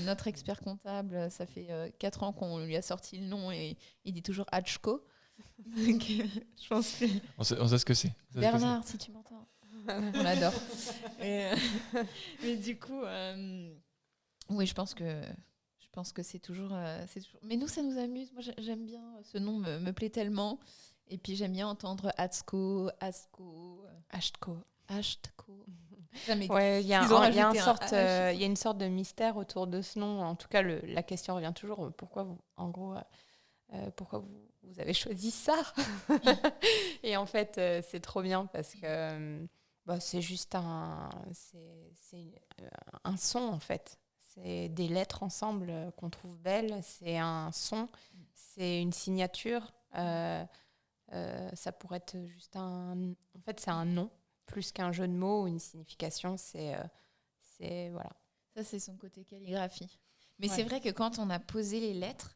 Notre expert comptable, ça fait 4 ans qu'on lui a sorti le nom et il dit toujours Hachko. Donc, je pense que... On sait ce que c'est. Bernard, si tu m'entends. On l'adore. Mais du coup... oui, je pense que c'est toujours... Mais nous, ça nous amuse. Moi, j'aime bien. Ce nom me plaît tellement. Et puis, j'aime bien entendre Atsko, Asko, Ashtko. Ashtko. Jamais. Ouais, il y a, Ils ont il y a rajouté un H. il y a une sorte de mystère autour de ce nom. En tout cas, la question revient toujours. Pourquoi vous, en gros, pourquoi vous avez choisi ça? Et en fait, c'est trop bien parce que c'est juste un son, en fait. C'est des lettres ensemble qu'on trouve belles. C'est un son, c'est une signature. Ça pourrait être juste En fait, c'est un nom, plus qu'un jeu de mots ou une signification. Voilà. Ça, c'est son côté calligraphie. Mais Ouais. c'est vrai que quand on a posé les lettres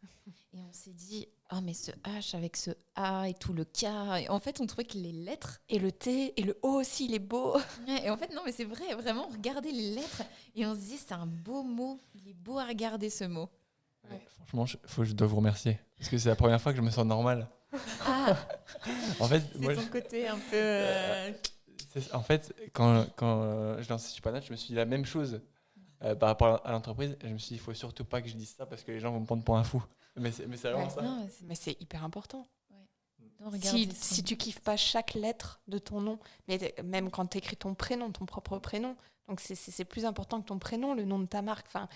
et on s'est dit, oh, mais ce H avec ce A et tout le K, et en fait, on trouvait que les lettres. Et le T et le O aussi, il est beau. Ouais, et en fait, non, mais c'est vrai, vraiment, regardez les lettres et on se dit, c'est un beau mot. Il est beau à regarder ce mot. Ouais. Franchement, je dois vous remercier. Parce que c'est la première fois que je me sens normal. Ah, En fait, c'est moi, ton côté un peu. en fait, quand je lançais Supernat, je me suis dit la même chose par rapport à l'entreprise. Je me suis dit, il faut surtout pas que je dise ça parce que les gens vont me prendre pour un fou. Mais c'est vraiment Ouais. ça. Non, mais c'est- Mais c'est hyper important. non, regardez Si tu kiffes pas chaque lettre de ton nom, mais même quand tu écris ton prénom, ton propre prénom, donc c'est plus important que ton prénom, le nom de ta marque. Enfin,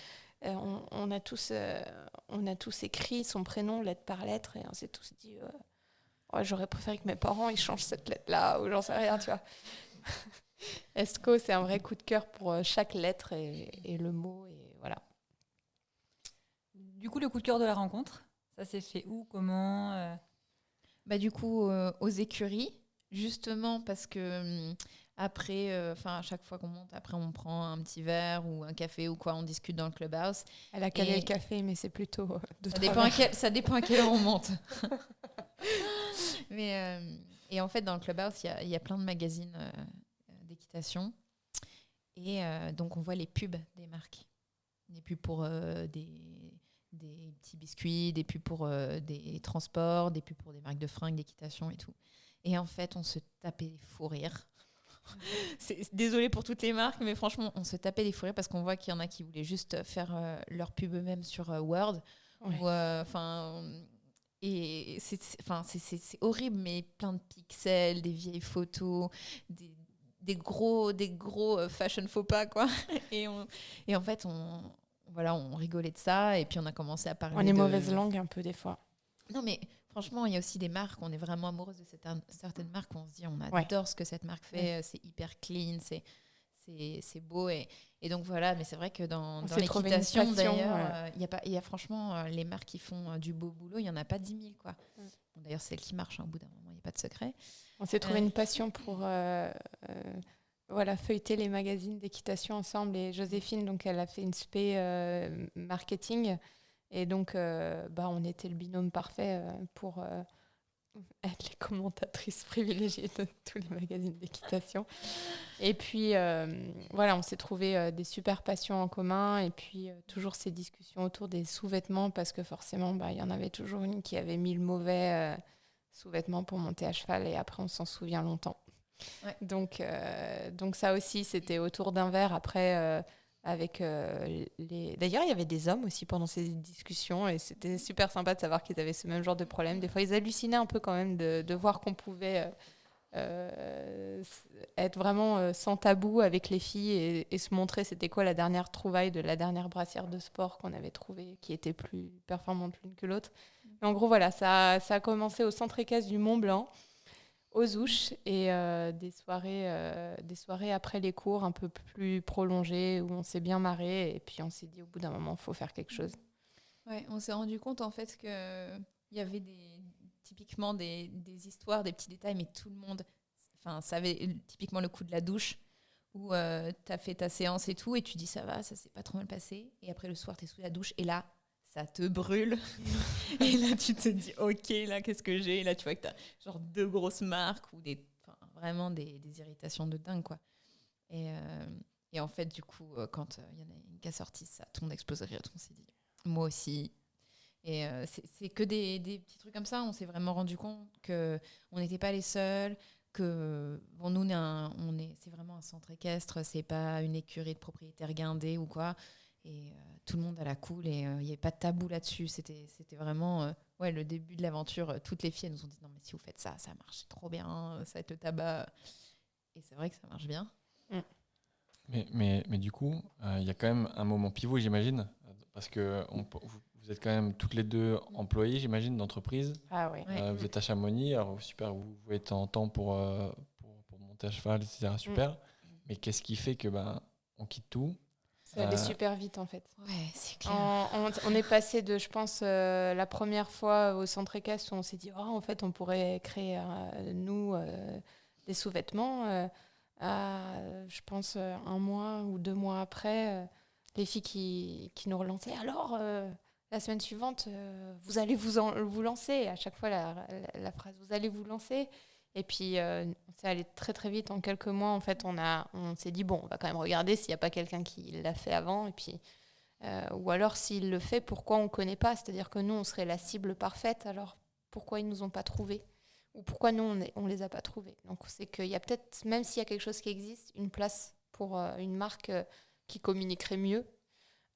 on a tous écrit son prénom lettre par lettre et on s'est tous dit ouais, j'aurais préféré que mes parents ils changent cette lettre-là ou j'en sais rien, tu vois. Esco, c'est un vrai coup de cœur pour chaque lettre et le mot et voilà. Du coup, le coup de cœur de la rencontre, ça s'est fait où, comment Bah, du coup, aux écuries, justement parce que après, à chaque fois qu'on monte, après on prend un petit verre ou un café ou quoi, on discute dans le clubhouse. Elle a calé Et- le café, mais c'est plutôt de Ça dépend à quelle heure on monte. Mais, et en fait, dans le clubhouse, il y a plein de magazines d'équitation. Et donc, on voit les pubs des marques. Des pubs pour des petits biscuits, des pubs pour des transports, des pubs pour des marques de fringues, d'équitation et tout. Et en fait, on se tapait des fous rires. Désolée pour toutes les marques, mais franchement, on se tapait des fous rires parce qu'on voit qu'il y en a qui voulaient juste faire leur pub eux-mêmes sur Word. Ouais. Et c'est horrible, mais plein de pixels, des vieilles photos, des gros fashion faux pas, quoi. Et en fait, on rigolait de ça, et puis on a commencé à parler On est mauvaise langue un peu des fois. Non, mais franchement, il y a aussi des marques, on est vraiment amoureuse de certaines marques, on se dit, on adore ce que cette marque fait, c'est hyper clean, c'est beau. Et donc voilà, mais c'est vrai que dans s'est trouvé une l'équitation, passion, d'ailleurs, il y a franchement les marques qui font du beau boulot, il n'y en a pas 10 000, quoi. Bon, d'ailleurs, c'est celle qui marche, au bout d'un moment, il n'y a pas de secret. On s'est trouvé une passion pour feuilleter les magazines d'équitation ensemble. Et Joséphine, donc, elle a fait une spé marketing. Et donc, on était le binôme parfait pour être les commentatrices privilégiées de tous les magazines d'équitation. Et puis, on s'est trouvé des super passions en commun. Et puis, toujours ces discussions autour des sous-vêtements, parce que forcément, il y en avait toujours une qui avait mis le mauvais sous-vêtements pour monter à cheval. Et après, on s'en souvient longtemps. Ouais. Donc ça aussi, c'était autour d'un verre. Après, avec D'ailleurs, il y avait des hommes aussi pendant ces discussions. Et c'était super sympa de savoir qu'ils avaient ce même genre de problème. Des fois, ils hallucinaient un peu quand même de voir qu'on pouvait être vraiment sans tabou avec les filles et se montrer c'était quoi la dernière trouvaille de la dernière brassière de sport qu'on avait trouvée, qui était plus performante l'une que l'autre. Et en gros, voilà, ça a commencé au centre équestre du Mont-Blanc, aux Ouches, et des soirées après les cours un peu plus prolongées où on s'est bien marré. Et puis on s'est dit au bout d'un moment, il faut faire quelque chose. Ouais, on s'est rendu compte en fait qu'il y avait typiquement des histoires, des petits détails, mais tout le monde savait typiquement le coup de la douche où tu as fait ta séance et tout, et tu dis ça va, ça s'est pas trop mal passé. Et après le soir, tu es sous la douche et là, ça te brûle. Et là, tu te dis ok, là, qu'est-ce que j'ai? Et là, tu vois que tu as genre 2 grosses marques ou vraiment des irritations de dingue, quoi. Et en fait, du coup, quand il y en a une qui a sorti ça, tout le monde explose de rire, tout le monde s'est dit moi aussi. Et c'est que des petits trucs comme ça. On s'est vraiment rendu compte qu'on n'était pas les seuls, que nous, c'est vraiment un centre équestre, c'est pas une écurie de propriétaires guindés ou quoi. Et tout le monde a la cool et il n'y avait pas de tabou là-dessus. C'était vraiment le début de l'aventure. Toutes les filles elles nous ont dit non, mais si vous faites ça, ça marche trop bien, ça va être le tabac. Et c'est vrai que ça marche bien. Mais du coup, il y a quand même un moment pivot, j'imagine, parce que vous êtes quand même toutes les deux employées, j'imagine, d'entreprise. Ah oui. Ouais. Vous êtes à Chamonix, alors super, vous êtes en temps pour monter à cheval, etc. Super. Mais qu'est-ce qui fait que on quitte tout? Ça allait super vite en fait. Ouais, c'est clair. On est passé de, je pense, la première fois au centre équestre où on s'est dit, oh, en fait, on pourrait créer, nous, des sous-vêtements. Je pense, 1 mois ou 2 mois après, les filles qui nous relançaient. Alors, la semaine suivante, vous allez vous lancer. À chaque fois, la phrase, vous allez vous lancer. Et puis, on s'est allé très très vite. En quelques mois, en fait, on s'est dit, bon, on va quand même regarder s'il n'y a pas quelqu'un qui l'a fait avant. Et puis, ou alors, s'il le fait, pourquoi on ne connaît pas? C'est-à-dire que nous, on serait la cible parfaite. Alors, pourquoi ils ne nous ont pas trouvés? Ou pourquoi nous, on ne les a pas trouvés? Donc, c'est qu'il y a peut-être, même s'il y a quelque chose qui existe, une place pour une marque qui communiquerait mieux.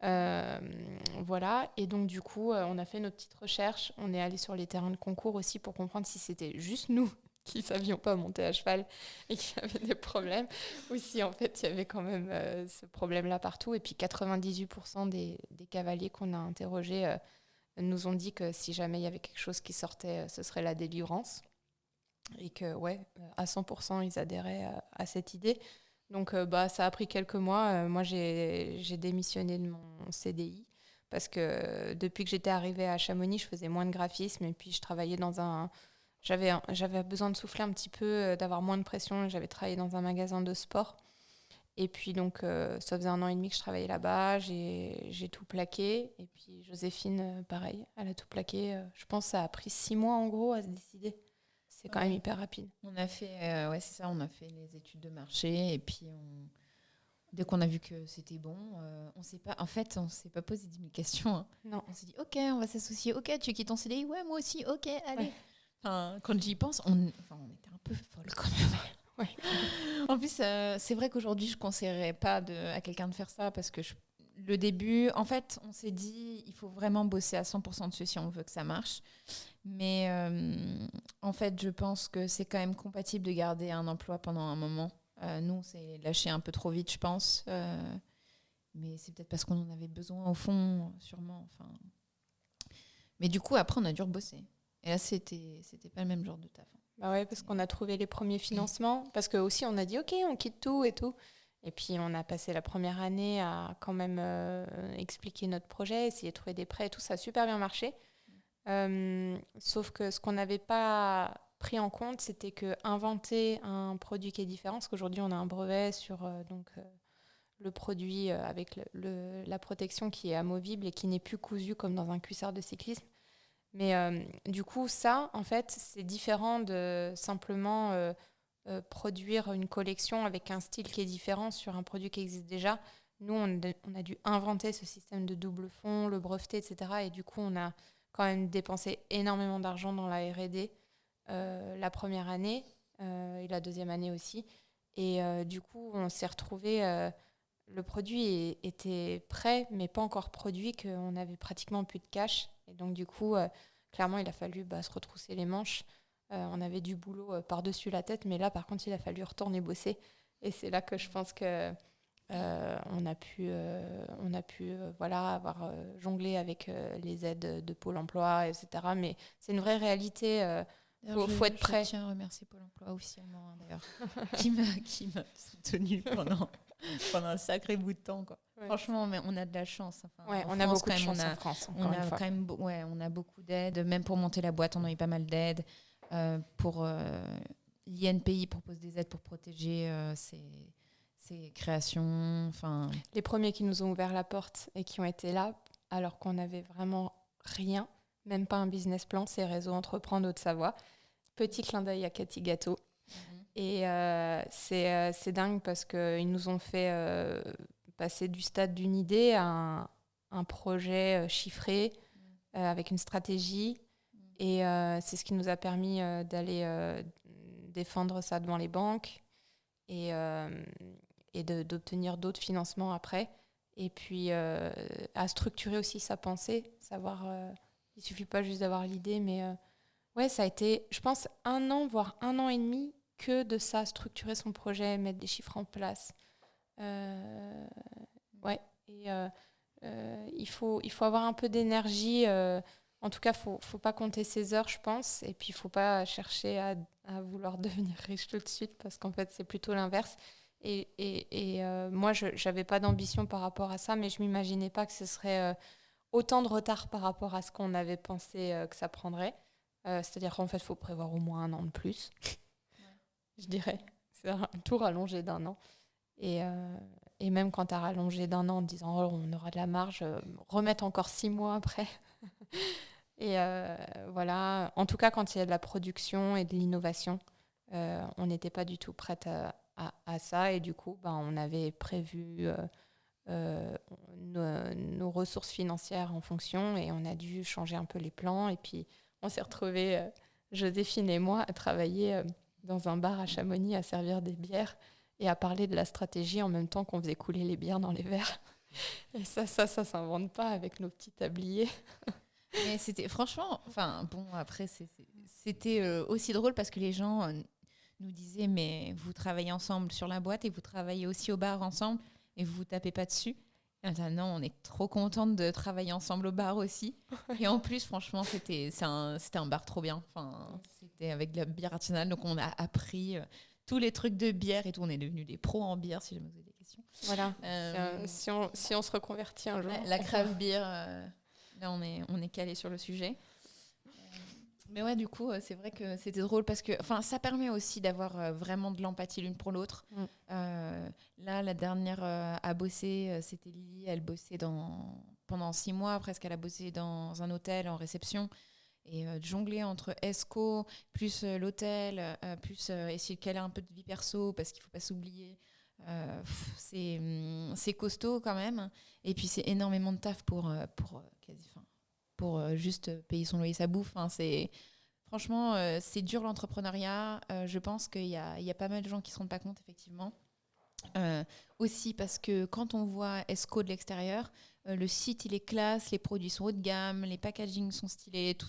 Voilà. Et donc, du coup, on a fait nos petites recherches. On est allé sur les terrains de concours aussi pour comprendre si c'était juste nous qui ne savions pas monter à cheval et qui avaient des problèmes, ou si en fait il y avait quand même ce problème-là partout. Et puis 98% des cavaliers qu'on a interrogés nous ont dit que si jamais il y avait quelque chose qui sortait, ce serait la délivrance. Et que à 100% ils adhéraient à cette idée. Donc ça a pris quelques mois. Moi j'ai démissionné de mon CDI parce que depuis que j'étais arrivée à Chamonix, je faisais moins de graphisme et puis je travaillais dans un... J'avais besoin de souffler un petit peu, d'avoir moins de pression. J'avais travaillé dans un magasin de sport. Et puis, donc, ça faisait 1 an et demi que je travaillais là-bas. J'ai tout plaqué. Et puis, Joséphine, pareil, elle a tout plaqué. Je pense que ça a pris 6 mois, en gros, à se décider. C'est quand même hyper rapide. On a fait, c'est ça, on a fait les études de marché. Et puis, dès qu'on a vu que c'était bon, on s'est pas posé 10 000 questions. Hein. Non. On s'est dit, OK, on va s'associer. OK, tu quittes ton CDI? Ouais, moi aussi. OK, allez. Ouais. Enfin, quand j'y pense, on était un peu folle quand même. Ouais. En plus, c'est vrai qu'aujourd'hui, je ne conseillerais pas à quelqu'un de faire ça parce que le début, en fait, on s'est dit il faut vraiment bosser à 100% dessus si on veut que ça marche. Mais en fait, je pense que c'est quand même compatible de garder un emploi pendant un moment. Nous, c'est lâché un peu trop vite, je pense. Mais c'est peut-être parce qu'on en avait besoin au fond, sûrement. Enfin. Mais du coup, après, on a dû rebosser. Et là, c'était pas le même genre de taf. Bah ouais, parce qu'on a trouvé les premiers financements. Parce que aussi, on a dit, OK, on quitte tout et tout. Et puis, on a passé la première année à quand même expliquer notre projet, essayer de trouver des prêts et tout. Ça a super bien marché. Sauf que ce qu'on n'avait pas pris en compte, c'était qu'inventer un produit qui est différent, parce qu'aujourd'hui, on a un brevet sur le produit avec la protection qui est amovible et qui n'est plus cousu comme dans un cuissard de cyclisme. Mais du coup, ça, en fait, c'est différent de simplement produire une collection avec un style qui est différent sur un produit qui existe déjà. Nous, on a dû inventer ce système de double fond, le breveter, etc. Et du coup, on a quand même dépensé énormément d'argent dans la R&D la première année et la deuxième année aussi. Et du coup, on s'est retrouvés... le produit était prêt, mais pas encore produit, qu'on n'avait pratiquement plus de cash. Et donc, du coup, clairement, il a fallu se retrousser les manches. On avait du boulot par-dessus la tête, mais là, par contre, il a fallu retourner bosser. Et c'est là que je pense que on a pu avoir jonglé avec les aides de Pôle emploi, etc. Mais c'est une vraie réalité. Faut être prêt. Je tiens à remercier Pôle emploi officiellement, hein, d'ailleurs, qui m'a soutenu pendant un sacré bout de temps, quoi. Ouais. Franchement, mais on a de la chance. Enfin, on a beaucoup de chance en France. On a quand même, on a beaucoup d'aides. Même pour monter la boîte, on a eu pas mal d'aides. L'INPI propose des aides pour protéger ses créations. Enfin, les premiers qui nous ont ouvert la porte et qui ont été là, alors qu'on n'avait vraiment rien, même pas un business plan, c'est Réseau Entreprendre Haute-Savoie. Petit clin d'œil à Cathy Gâteau. Et c'est dingue parce qu'ils nous ont fait passer du stade d'une idée à un projet chiffré avec une stratégie. Et c'est ce qui nous a permis d'aller défendre ça devant les banques et d'obtenir d'autres financements après. Et puis à structurer aussi sa pensée, savoir... il ne suffit pas juste d'avoir l'idée, mais ça a été, je pense, 1 an, voire 1 an et demi que de ça, structurer son projet, mettre des chiffres en place, Ouais. Et il faut avoir un peu d'énergie. En tout cas, faut pas compter ses heures, je pense. Et puis, il faut pas chercher à vouloir devenir riche tout de suite, parce qu'en fait, c'est plutôt l'inverse. Moi, je n'avais pas d'ambition par rapport à ça, mais je m'imaginais pas que ce serait autant de retard par rapport à ce qu'on avait pensé que ça prendrait. C'est-à-dire qu'en fait, il faut prévoir au moins 1 an de plus, je dirais. C'est un tout rallongé d'1 an. Et même quand tu as rallongé d'1 an en te disant oh, on aura de la marge, remettre encore 6 mois après. Et voilà. En tout cas, quand il y a de la production et de l'innovation, on n'était pas du tout prête à ça. Et du coup, on avait prévu nos ressources financières en fonction, et on a dû changer un peu les plans. Et puis, on s'est retrouvés, Joséphine et moi, à travailler dans un bar à Chamonix, à servir des bières et à parler de la stratégie en même temps qu'on faisait couler les bières dans les verres. Et ça s'invente pas avec nos petits tabliers. Mais c'était franchement, enfin bon, après c'était aussi drôle parce que les gens nous disaient mais vous travaillez ensemble sur la boîte et vous travaillez aussi au bar ensemble et vous vous tapez pas dessus. Et on disait non, on est trop contente de travailler ensemble au bar aussi. Et en plus, franchement, c'était un bar trop bien. Enfin, c'était avec de la bière artisanale, donc on a appris tous les trucs de bière et tout. On est devenus des pros en bière, si jamais vous avez des questions. Voilà. Si on se reconvertit un jour. La craft beer. Là, on est calé sur le sujet. Mais ouais, du coup, c'est vrai que c'était drôle parce que ça permet aussi d'avoir vraiment de l'empathie l'une pour l'autre. Là, la dernière à bosser, c'était Lily. Elle bossait pendant 6 mois, presque. Elle a bossé dans un hôtel en réception. Et jongler entre ESCO, plus l'hôtel, plus essayer de caler un peu de vie perso parce qu'il ne faut pas s'oublier. C'est costaud quand même. Et puis, c'est énormément de taf pour juste payer son loyer, sa bouffe. Franchement, c'est dur l'entrepreneuriat. Je pense qu'il y a pas mal de gens qui ne se rendent pas compte, effectivement. Aussi parce que quand on voit ESCO de l'extérieur, le site, il est classe, les produits sont haut de gamme, les packagings sont stylés, tout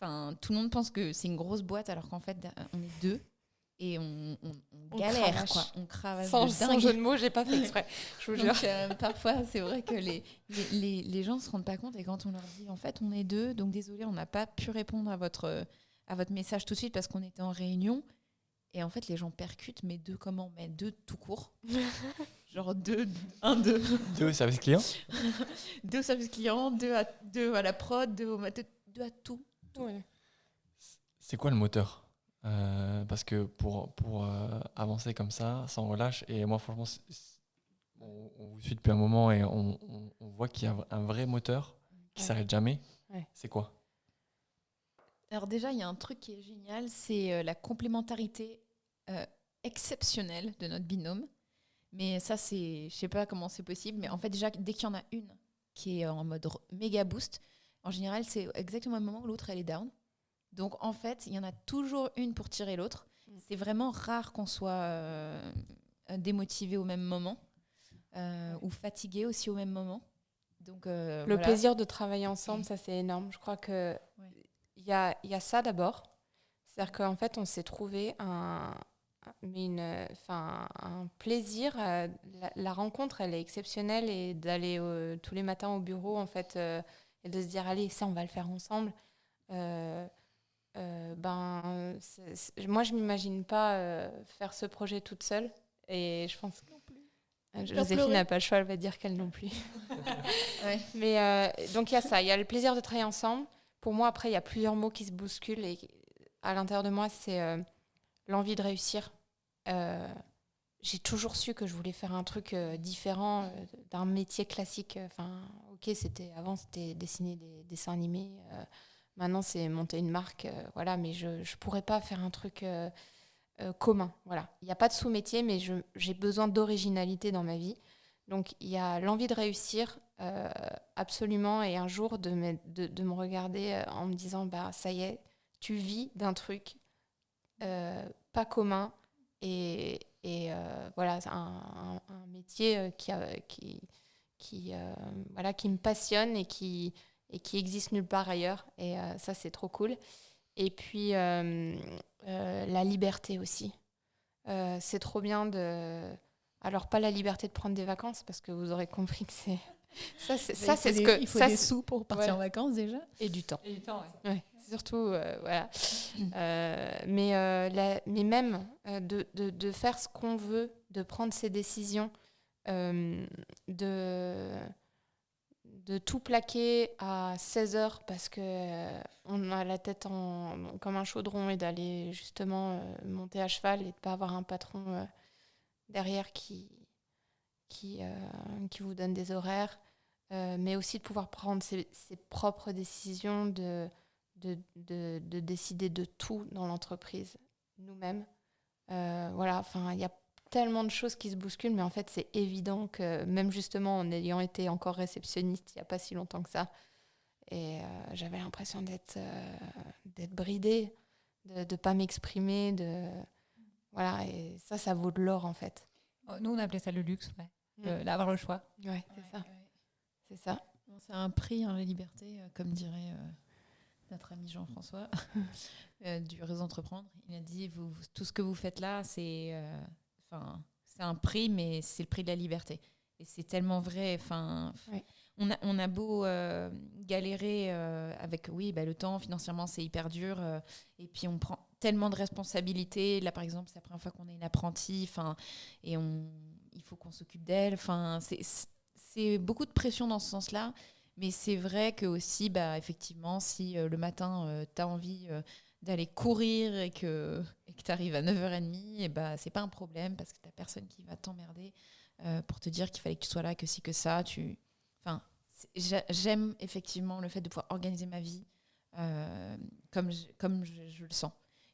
le monde pense que c'est une grosse boîte alors qu'en fait, on est 2 et on galère, cravache. Quoi. On cravache Sans jeu de mots, j'ai pas fait exprès. Je vous jure. Donc, parfois, c'est vrai que les gens ne se rendent pas compte et quand on leur dit en fait, on est 2, donc désolé, on n'a pas pu répondre à votre message tout de suite parce qu'on était en réunion. Et en fait, les gens percutent, mais 2 comment ? Mais 2 tout court. Genre 2, 1, 2. 2 au service client. 2 au service client, 2 à la prod, 2 à tout. Ouais. C'est quoi le moteur ? Parce que pour avancer comme ça, sans relâche, et moi franchement, on vous suit depuis un moment et on voit qu'il y a un vrai moteur qui s'arrête jamais. Ouais. C'est quoi ? Alors déjà, il y a un truc qui est génial, c'est la complémentarité exceptionnelle de notre binôme. Mais ça, je sais pas comment c'est possible, mais en fait déjà, dès qu'il y en a une qui est en mode méga boost, en général, c'est exactement au moment où l'autre, elle est down. Donc en fait, il y en a toujours une pour tirer l'autre. C'est vraiment rare qu'on soit démotivé au même moment ou fatigué aussi au même moment. Donc, Le plaisir de travailler ensemble, ça c'est énorme. Je crois que il y a ça d'abord. C'est-à-dire qu'en fait, on s'est trouvé un plaisir. La rencontre, elle est exceptionnelle, et d'aller tous les matins au bureau, en fait, et de se dire allez, ça, on va le faire ensemble. Moi, je m'imagine pas faire ce projet toute seule, et je pense que Joséphine n'a pas le choix, elle va dire qu'elle non plus. Ouais. Mais donc il y a ça, il y a le plaisir de travailler ensemble. Pour moi, après, il y a plusieurs mots qui se bousculent, et à l'intérieur de moi, c'est l'envie de réussir. J'ai toujours su que je voulais faire un truc différent d'un métier classique. Avant, c'était dessiner des dessins animés. Maintenant, c'est monter une marque. Voilà, mais je ne pourrais pas faire un truc commun. Voilà. Il n'y a pas de sous-métier, mais j'ai besoin d'originalité dans ma vie. Donc, il y a l'envie de réussir, absolument, et un jour de me regarder en me disant ça y est, tu vis d'un truc pas commun, et voilà, c'est un métier qui me passionne et qui existe nulle part ailleurs, et ça, c'est trop cool. Et puis la liberté aussi. C'est trop bien Alors, pas la liberté de prendre des vacances, parce que vous aurez compris que c'est... Ça, c'est Il faut des sous pour partir en vacances déjà. Et du temps. Et du temps, Ouais, surtout, voilà. Mais même de faire ce qu'on veut, de prendre ses décisions, de tout plaquer à 16h parce qu'on a la tête comme un chaudron et d'aller justement monter à cheval et de ne pas avoir un patron derrière qui vous donne des horaires, mais aussi de pouvoir prendre ses propres décisions, de décider de tout dans l'entreprise, nous-mêmes. Voilà, enfin, il y a tellement de choses qui se bousculent, mais en fait, c'est évident que même justement en ayant été encore réceptionniste il n'y a pas si longtemps que ça, et j'avais l'impression d'être bridée, de ne pas m'exprimer, voilà, et ça vaut de l'or en fait. Nous, on appelait ça le luxe, d'avoir le choix. Ouais, c'est ça. C'est ça. Bon, c'est un prix, la liberté, comme dirait notre ami Jean-François du Réseau Entreprendre. Il a dit, tout ce que vous faites là, c'est un prix, mais c'est le prix de la liberté. Et c'est tellement vrai. Ouais. On a beau galérer avec le temps, financièrement, c'est hyper dur. Et puis, on prend tellement de responsabilités. Là, par exemple, c'est la première fois qu'on est une apprentie. Et il faut qu'on s'occupe d'elle. C'est beaucoup de pression dans ce sens-là. Mais c'est vrai que aussi, effectivement, si le matin, tu as envie d'aller courir et que tu arrives à 9h30, c'est pas un problème parce que tu n'as personne qui va t'emmerder pour te dire qu'il fallait que tu sois là, que si, que ça. J'aime effectivement le fait de pouvoir organiser ma vie comme je le sens.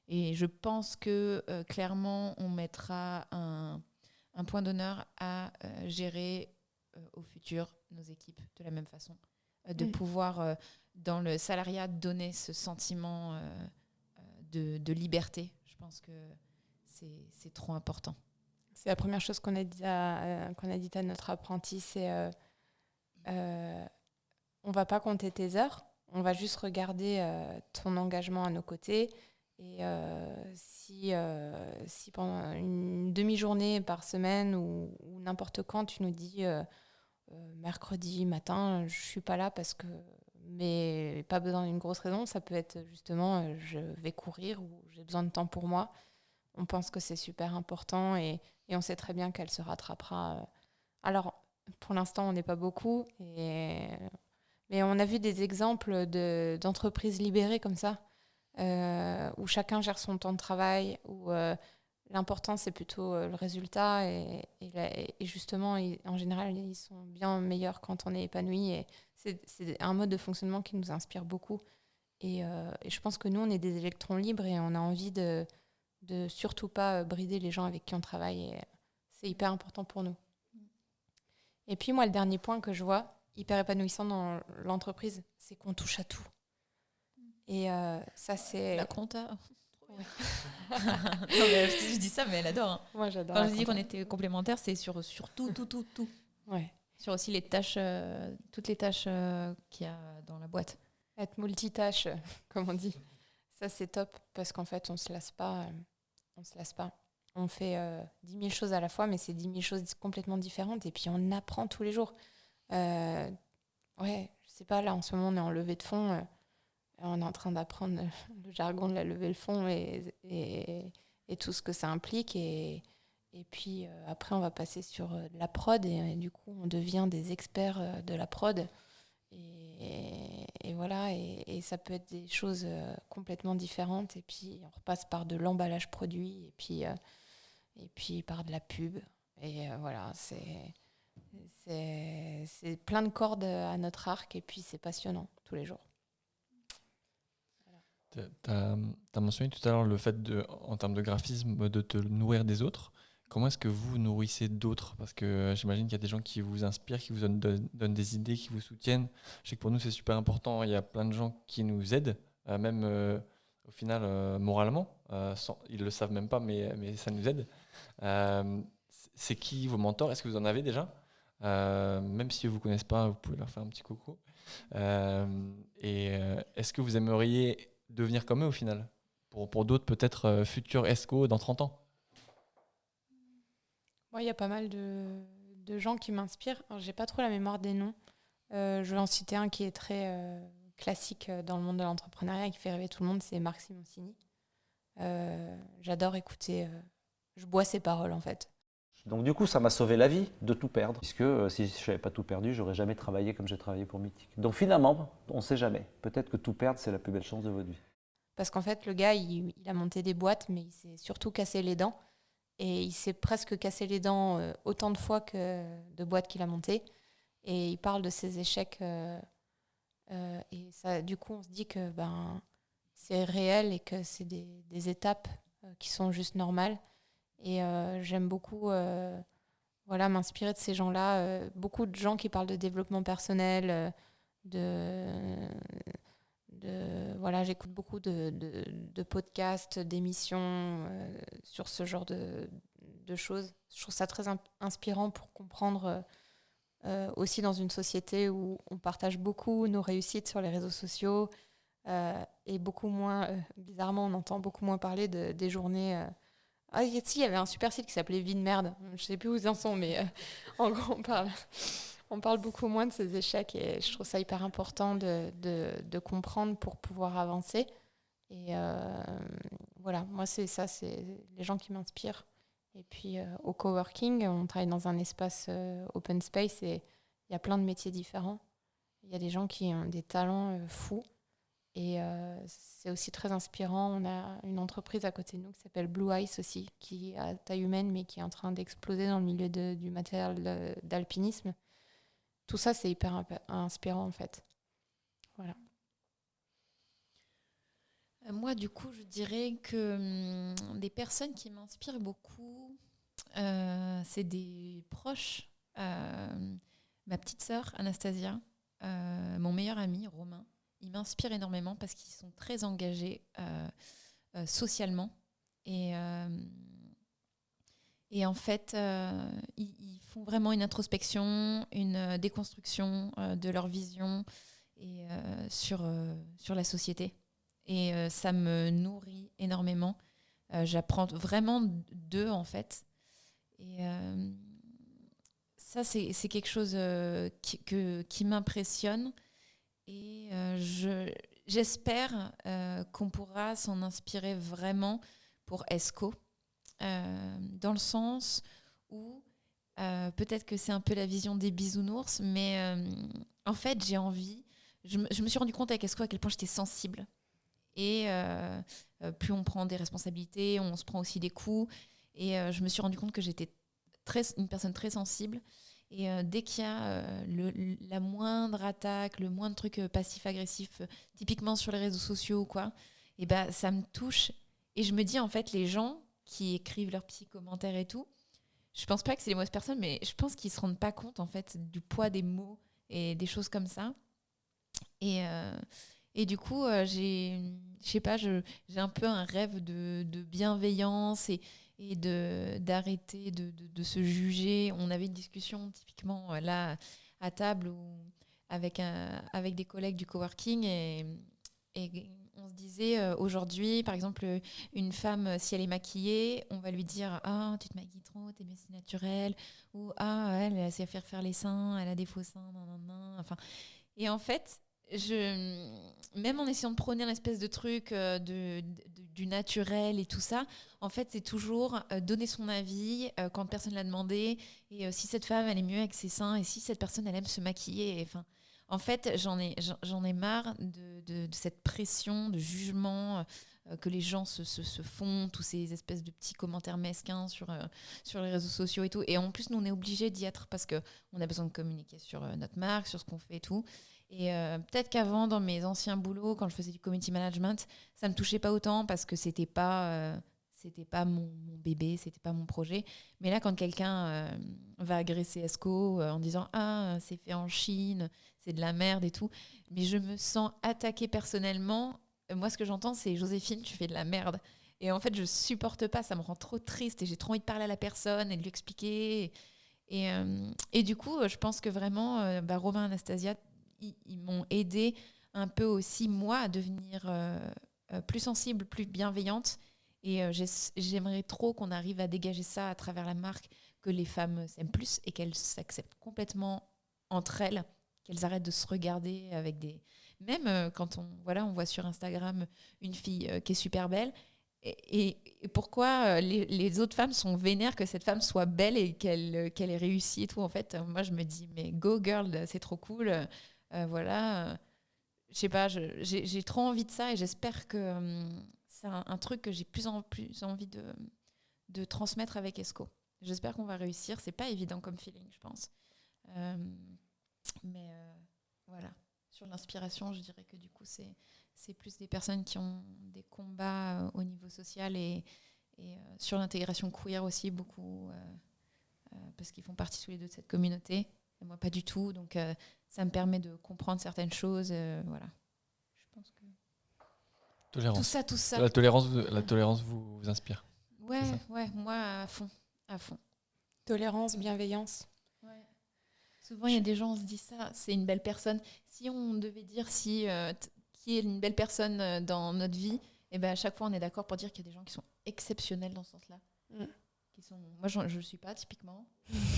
Et je pense que clairement, on mettra un point d'honneur à gérer au futur nos équipes de la même façon. De pouvoir, dans le salariat, donner ce sentiment de liberté. Je pense que c'est trop important. C'est la première chose qu'on a dit à notre apprenti, c'est on va pas compter tes heures, on va juste regarder ton engagement à nos côtés. Et si pendant une demi-journée par semaine ou n'importe quand, tu nous dis mercredi matin, je suis pas là mais pas besoin d'une grosse raison, ça peut être justement je vais courir ou j'ai besoin de temps pour moi. On pense que c'est super important et on sait très bien qu'elle se rattrapera. Alors, pour l'instant, on n'est pas beaucoup, mais on a vu des exemples d'entreprises libérées comme ça, où chacun gère son temps de travail, où l'important, c'est plutôt le résultat. Et justement, en général, ils sont bien meilleurs quand on est épanoui. Et c'est un mode de fonctionnement qui nous inspire beaucoup. Et je pense que nous, on est des électrons libres et on a envie de surtout pas brider les gens avec qui on travaille. Et c'est hyper important pour nous. Et puis, moi, le dernier point que je vois, hyper épanouissant dans l'entreprise, c'est qu'on touche à tout. Et ça, c'est... La compta. Ouais. Non, mais je dis ça, mais elle adore. Hein. Moi, j'adore. Quand je dis qu'on était complémentaires, c'est sur tout. Ouais. Sur aussi les tâches, toutes les tâches qu'il y a dans la boîte. Être multitâche, comme on dit. Ça, c'est top, parce qu'en fait, on se lasse pas. On fait 10 000 choses à la fois, mais c'est 10 000 choses complètement différentes. Et puis, on apprend tous les jours. Ouais, je sais pas, là, en ce moment, on est en levée de fonds. On est en train d'apprendre le jargon de la levée de fonds et tout ce que ça implique. Et puis, après, on va passer sur la prod. Et du coup, on devient des experts de la prod. Et voilà, et ça peut être des choses complètement différentes. Et puis, on repasse par de l'emballage produit. Et puis par de la pub. Et voilà, c'est plein de cordes à notre arc. Et puis, c'est passionnant tous les jours. Tu as mentionné tout à l'heure le fait, en termes de graphisme, de te nourrir des autres. Comment est-ce que vous nourrissez d'autres ? Parce que j'imagine qu'il y a des gens qui vous inspirent, qui vous donnent des idées, qui vous soutiennent. Je sais que pour nous, c'est super important. Il y a plein de gens qui nous aident, même au final, moralement. Ils ne le savent même pas, mais ça nous aide. C'est qui vos mentors ? Est-ce que vous en avez déjà ? Même si ils ne vous connaissent pas, vous pouvez leur faire un petit coucou. Est-ce que vous aimeriez devenir comme eux au final ? Pour d'autres, peut-être futurs ESCO dans 30 ans ? Moi, il y a pas mal de gens qui m'inspirent. Alors, j'ai pas trop la mémoire des noms. Je vais en citer un qui est très classique dans le monde de l'entrepreneuriat et qui fait rêver tout le monde, c'est Marc Simoncini. J'adore écouter. Je bois ses paroles, en fait. Donc du coup, ça m'a sauvé la vie de tout perdre, puisque si je n'avais pas tout perdu, j'aurais jamais travaillé comme j'ai travaillé pour Mythique. Donc finalement, on ne sait jamais. Peut-être que tout perdre, c'est la plus belle chance de votre vie. Parce qu'en fait, le gars, il a monté des boîtes, mais il s'est surtout cassé les dents. Et il s'est presque cassé les dents autant de fois que de boîtes qu'il a montées. Et il parle de ses échecs. Et ça, du coup, on se dit que c'est réel et que c'est des étapes qui sont juste normales. Et j'aime beaucoup m'inspirer de ces gens-là. Beaucoup de gens qui parlent de développement personnel, j'écoute beaucoup de podcasts, d'émissions sur ce genre de choses. Je trouve ça très inspirant pour comprendre aussi dans une société où on partage beaucoup nos réussites sur les réseaux sociaux et beaucoup moins, bizarrement, on entend beaucoup moins parler des journées. Il y avait un super site qui s'appelait Vie de merde. Je ne sais plus où ils en sont, mais en gros, on parle beaucoup moins de ces échecs et je trouve ça hyper important de comprendre pour pouvoir avancer. Et moi, c'est les gens qui m'inspirent. Et puis, au coworking, on travaille dans un espace open space et il y a plein de métiers différents. Il y a des gens qui ont des talents fous. Et c'est aussi très inspirant. On a une entreprise à côté de nous qui s'appelle Blue Ice aussi, qui est à taille humaine, mais qui est en train d'exploser dans le milieu du matériel d'alpinisme. Tout ça, c'est hyper inspirant, en fait. Voilà. Moi, du coup, je dirais que des personnes qui m'inspirent beaucoup, c'est des proches. Ma petite sœur, Anastasia, mon meilleur ami, Romain. Ils m'inspirent énormément parce qu'ils sont très engagés socialement. Et en fait, ils font vraiment une introspection, une déconstruction de leur vision et, sur la société. Et ça me nourrit énormément. J'apprends vraiment d'eux, en fait. Et ça, c'est quelque chose qui m'impressionne. Et j'espère qu'on pourra s'en inspirer vraiment pour ESCO, dans le sens où peut-être que c'est un peu la vision des bisounours, mais en fait, j'ai envie... Je me suis rendu compte avec ESCO à quel point j'étais sensible. Et plus on prend des responsabilités, on se prend aussi des coups. Et je me suis rendu compte que j'étais une personne très sensible. Et dès qu'il y a la moindre attaque, le moindre truc passif-agressif, typiquement sur les réseaux sociaux ou quoi, et ça me touche. Et je me dis, en fait, les gens qui écrivent leurs petits commentaires et tout, je pense pas que c'est les mauvaises personnes, mais je pense qu'ils se rendent pas compte, en fait, du poids des mots et des choses comme ça. Et du coup, j'ai un peu un rêve de bienveillance et d'arrêter de se juger. On avait une discussion typiquement là à table avec des collègues du coworking et on se disait aujourd'hui, par exemple, une femme, si elle est maquillée, on va lui dire « Ah, tu te maquilles trop, t'es bien si naturel » ou « Ah, elle sait faire les seins, elle a des faux seins, nan. » Enfin, et en fait, même en essayant de prôner un espèce de truc du naturel et tout ça, en fait, c'est toujours donner son avis quand personne l'a demandé. Et si cette femme, elle est mieux avec ses seins, et si cette personne, elle aime se maquiller. Enfin, en fait, j'en ai marre de cette pression, de jugement que les gens se font, tous ces espèces de petits commentaires mesquins sur les réseaux sociaux et tout. Et en plus, nous, on est obligés d'y être parce qu'on a besoin de communiquer sur notre marque, sur ce qu'on fait et tout. Et peut-être qu'avant, dans mes anciens boulots, quand je faisais du community management, ça me touchait pas autant parce que c'était pas mon bébé, c'était pas mon projet. Mais là, quand quelqu'un va agresser ESCO en disant « Ah, c'est fait en Chine, c'est de la merde et tout », mais je me sens attaquée personnellement. Moi, ce que j'entends, c'est « Joséphine, tu fais de la merde ». Et en fait, je supporte pas, ça me rend trop triste et j'ai trop envie de parler à la personne et de lui expliquer. Et du coup, je pense que vraiment, Romain et Anastasia, ils m'ont aidé un peu aussi, moi, à devenir plus sensible, plus bienveillante. Et j'aimerais trop qu'on arrive à dégager ça à travers la marque, que les femmes s'aiment plus et qu'elles s'acceptent complètement entre elles, qu'elles arrêtent de se regarder avec des... Même quand on voit sur Instagram une fille qui est super belle, et pourquoi les autres femmes sont vénères que cette femme soit belle et qu'elle ait réussi et tout. En fait, moi, je me dis, mais go girl, c'est trop cool. Je sais pas, j'ai trop envie de ça et j'espère que c'est un truc que j'ai plus envie de transmettre avec ESCO. J'espère qu'on va réussir. C'est pas évident comme feeling, je pense. Mais voilà. Sur l'inspiration, je dirais que du coup, c'est plus des personnes qui ont des combats au niveau social et sur l'intégration queer aussi, beaucoup, parce qu'ils font partie tous les deux de cette communauté. Et moi, pas du tout. Donc, ça me permet de comprendre certaines choses. Voilà. Je pense que... Tolérance. Tout ça. La tolérance vous inspire. Ouais, c'est ça. ouais, moi, à fond. Tolérance, bienveillance. Ouais. Souvent, il y a des gens, on se dit ça, c'est une belle personne. Si on devait dire qui est une belle personne dans notre vie, et ben à chaque fois, on est d'accord pour dire qu'il y a des gens qui sont exceptionnels dans ce sens-là. Moi, je ne suis pas, typiquement.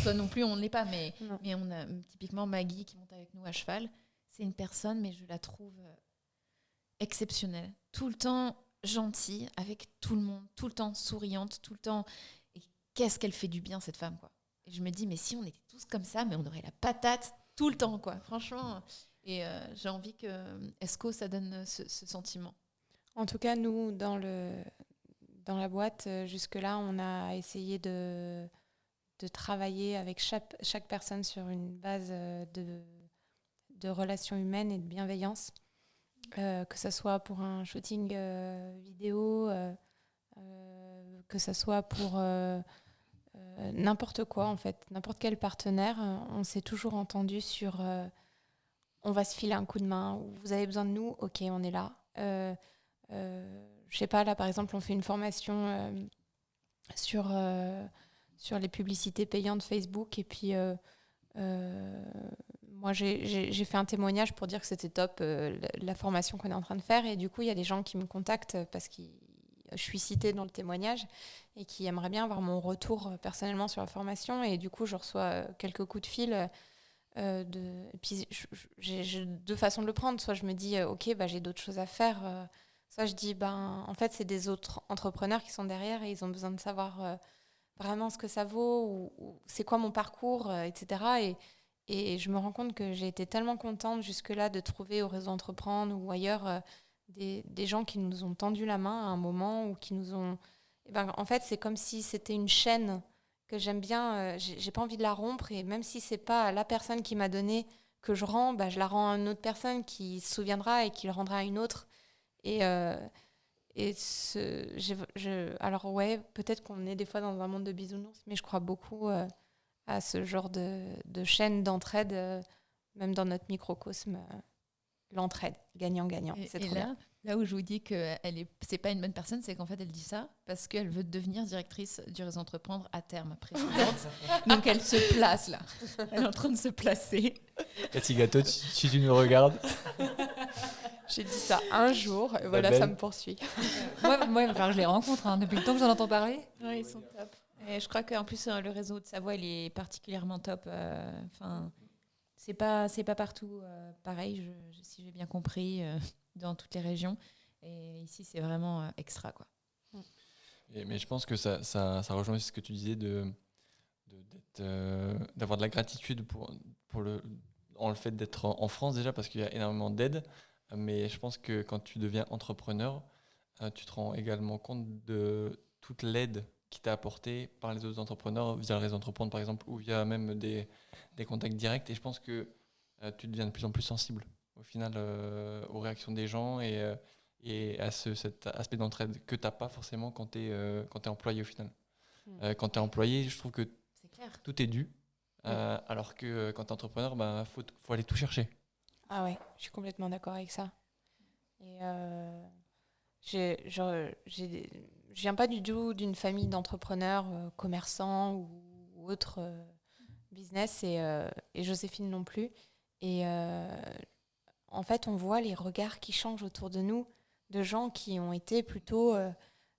Toi non plus, on ne l'est pas, mais on a typiquement Maggie qui monte avec nous à cheval. C'est une personne, mais je la trouve exceptionnelle. Tout le temps gentille avec tout le monde, tout le temps souriante, tout le temps... Et qu'est-ce qu'elle fait du bien, cette femme, quoi. Et je me dis, mais si on était tous comme ça, mais on aurait la patate tout le temps, quoi. Franchement. Et j'ai envie que ESCO, ça donne ce sentiment. En tout cas, nous, dans la boîte, jusque-là, on a essayé de travailler avec chaque personne sur une base de relations humaines et de bienveillance. Que ce soit pour un shooting vidéo, que ce soit pour... n'importe quoi en fait, n'importe quel partenaire, on s'est toujours entendu sur on va se filer un coup de main, ou vous avez besoin de nous, ok, on est là. Je sais pas, là par exemple, on fait une formation sur les publicités payantes Facebook, et puis moi j'ai fait un témoignage pour dire que c'était top la formation qu'on est en train de faire, et du coup il y a des gens qui me contactent parce que je suis citée dans le témoignage et qui aimeraient bien avoir mon retour personnellement sur la formation, et du coup je reçois quelques coups de fil et puis j'ai deux façons de le prendre. Soit je me dis ok, j'ai d'autres choses à faire, soit je dis en fait c'est des autres entrepreneurs qui sont derrière et ils ont besoin de savoir vraiment ce que ça vaut, ou c'est quoi mon parcours, etc. Et je me rends compte que j'ai été tellement contente jusque-là de trouver au réseau Entreprendre ou ailleurs des gens qui nous ont tendu la main à un moment, ou qui nous ont... en fait, c'est comme si c'était une chaîne que j'aime bien. J'ai pas envie de la rompre, et même si c'est pas la personne qui m'a donné que je rends, je la rends à une autre personne qui se souviendra et qui le rendra à une autre. Alors ouais, peut-être qu'on est des fois dans un monde de bisounours, mais je crois beaucoup à ce genre de chaîne d'entraide, même dans notre microcosme. L'entraide, gagnant-gagnant, c'est trop bien. Là où je vous dis que c'est pas une bonne personne, c'est qu'en fait elle dit ça parce qu'elle veut devenir directrice du réseau Entreprendre à terme, présidente. Donc elle se place là. Elle est en train de se placer. Cathy Gâteau, si tu nous regardes. J'ai dit ça un jour, et voilà, ça me poursuit. Moi, je les rencontre depuis le temps que j'en entends parler. Oui, ils sont top. Et je crois qu'en plus le réseau de Savoie il est particulièrement top. C'est pas partout pareil, si j'ai bien compris, dans toutes les régions. Et ici, c'est vraiment extra, quoi. Mais je pense que ça rejoint aussi ce que tu disais d'avoir de la gratitude en le fait d'être en France déjà, parce qu'il y a énormément d'aide. Mais je pense que quand tu deviens entrepreneur, tu te rends également compte de toute l'aide qui t'a apporté par les autres entrepreneurs via le réseau Entreprendre par exemple, ou via même des contacts directs, et je pense que tu deviens de plus en plus sensible au final aux réactions des gens et à cet aspect d'entraide que tu n'as pas forcément quand tu es employé au final. Quand tu es employé, je trouve que tout est dû, alors que quand tu es entrepreneur, faut aller tout chercher. Ah ouais, je suis complètement d'accord avec ça. Et je viens pas du tout d'une famille d'entrepreneurs, commerçants ou autres business, et Joséphine non plus. Et en fait, on voit les regards qui changent autour de nous, de gens qui ont été plutôt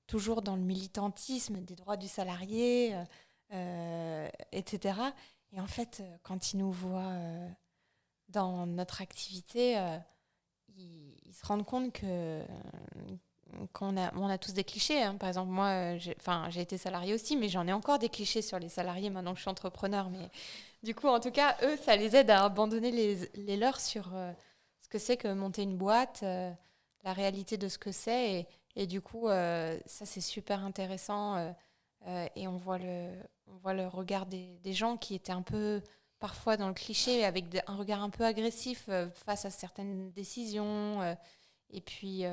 toujours dans le militantisme des droits du salarié, etc. Et en fait, quand ils nous voient dans notre activité, ils se rendent compte qu'on a tous des clichés. Hein. Par exemple, moi, j'ai été salariée aussi, mais j'en ai encore des clichés sur les salariés maintenant que je suis entrepreneur. Mais du coup, en tout cas, eux, ça les aide à abandonner les leurs sur ce que c'est que monter une boîte, la réalité de ce que c'est. Et du coup, ça, c'est super intéressant. Et on voit le regard des gens qui étaient un peu parfois dans le cliché, avec un regard un peu agressif face à certaines décisions. Et puis